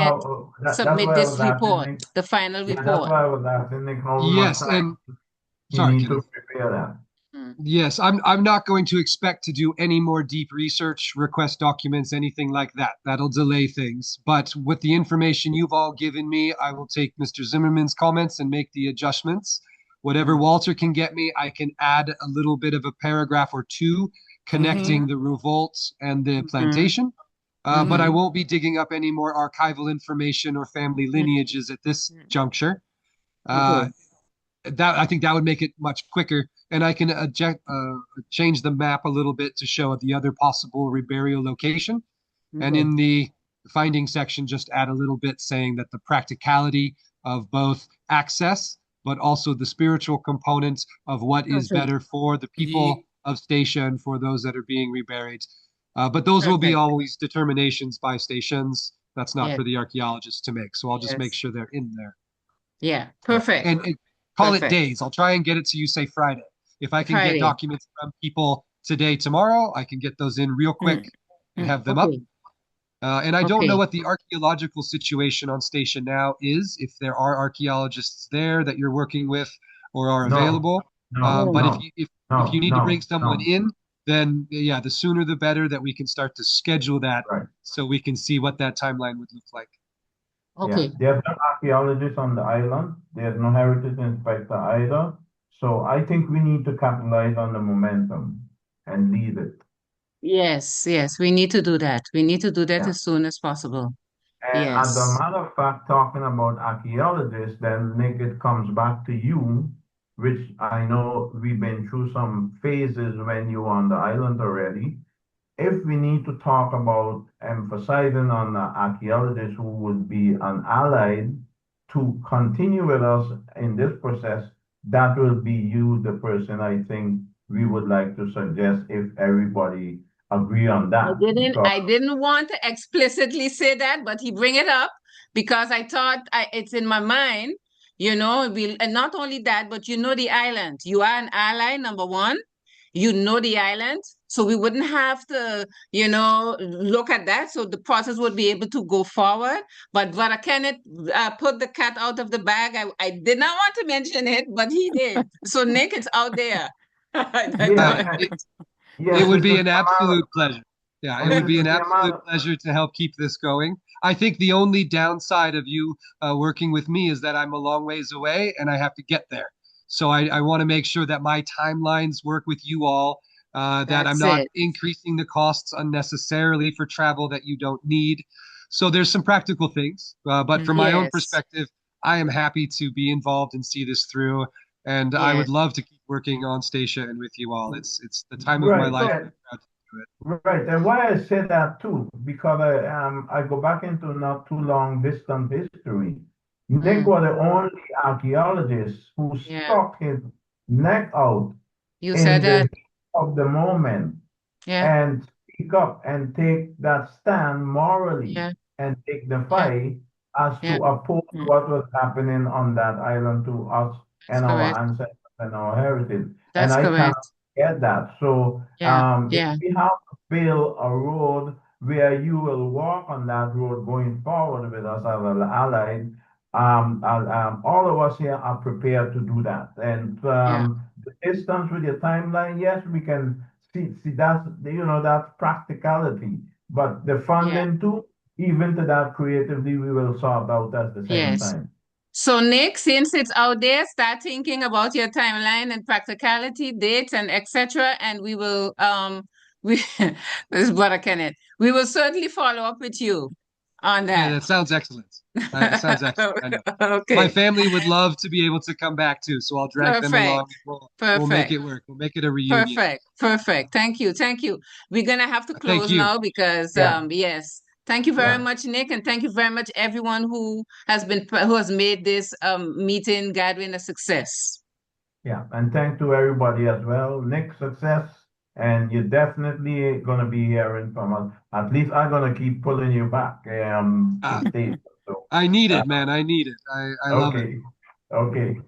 that's submit why I this was asking report, Nick. the final Yeah, that's report. why I was asking Nick how much Yes, time and he sorry, need to Kenneth. prepare that. Yes, I'm not going to expect to do any more deep research, request documents, anything like that. That'll delay things. But with the information you've all given me, I will take Mr. Zimmerman's comments and make the adjustments. Whatever Walter can get me, I can add a little bit of a paragraph or two connecting the revolt and the plantation. But I won't be digging up any more archival information or family lineages at this juncture. Uh, that I think that would make it much quicker, and I can change the map a little bit to show the other possible reburial location. And in the finding section, just add a little bit saying that the practicality of both access, but also the spiritual component of what is better for the people of Statia and for those that are being reburied. But those will be always determinations by stations. That's not for the archaeologists to make. So I'll just make sure they're in there. Yeah, perfect. And call it Perfect. days. I'll try and get it to you, say Friday. If I can Friday. get documents from people today, tomorrow, I can get those in real quick and have them up. And I don't know what the archaeological situation on Statia now is, if there are archaeologists there that you're working with or are available. But if you need to bring someone in, then yeah, the sooner the better that we can start to schedule that so we can see what that timeline would look like. Yeah, there's no archaeologists on the island. There's no heritage inspector either. So I think we need to capitalize on the momentum and lead it. Yes, we need to do that. We need to do that as soon as possible. And as a matter of fact, talking about archaeologists, then Nick, it comes back to you, which I know we've been through some phases when you were on the island already. If we need to talk about emphasizing on the archaeologist who would be an ally to continue with us in this process, that will be you, the person I think we would like to suggest if everybody agree on that. I didn't want to explicitly say that, but he bring it up because I thought it's in my mind, and not only that, but the island. You are an ally, number one. You know the island, so we wouldn't have to, look at that. So the process would be able to go forward. But Brother Kenneth put the cat out of the bag. I did not want to mention it, but he did. So Nick, it's out there. It would be an absolute pleasure. Yeah, it would be an absolute pleasure to help keep this going. I think the only downside of you working with me is that I'm a long ways away and I have to get there. So I want to make sure that my timelines work with you all, that I'm not increasing the costs unnecessarily for travel that you don't need. So there's some practical things, but from my own perspective, I am happy to be involved and see this through. And I would love to keep working on Statia and with you all. It's the time of my life. I'm proud to do it. Right, and why I say that too, because I go back into not too long distant history. Nick was the only archaeologist who stuck his neck out in the heat of the moment and speak up and take that stand morally and take the fight as to oppose what was happening on that island to us and our ancestors and our heritage. And I cannot get that. So if we have to build a road where you will walk on that road going forward with us as an ally, all of us here are prepared to do that. And the distance with your timeline, yes, we can see that's that's practicality. But the funding too, even to that creatively, we will sort out at the same time. So Nick, since it's out there, start thinking about your timeline and practicality, dates, and etc. And we will this is Brother Kenneth. We will certainly follow up with you on that. Yeah, that sounds excellent. That sounds excellent. I know. My family would love to be able to come back too, so I'll drag them along. We'll make it work. We'll make it a reunion. Perfect. Thank you. We're gonna have to close now because yes. Thank you very much, Nick, and thank you very much everyone who has made this meeting gathering a success. Yeah, and thank to everybody as well. Nick, success. And you're definitely gonna be hearing from us. At least I'm gonna keep pulling you back. I need it, man. I need it. I love it. Okay.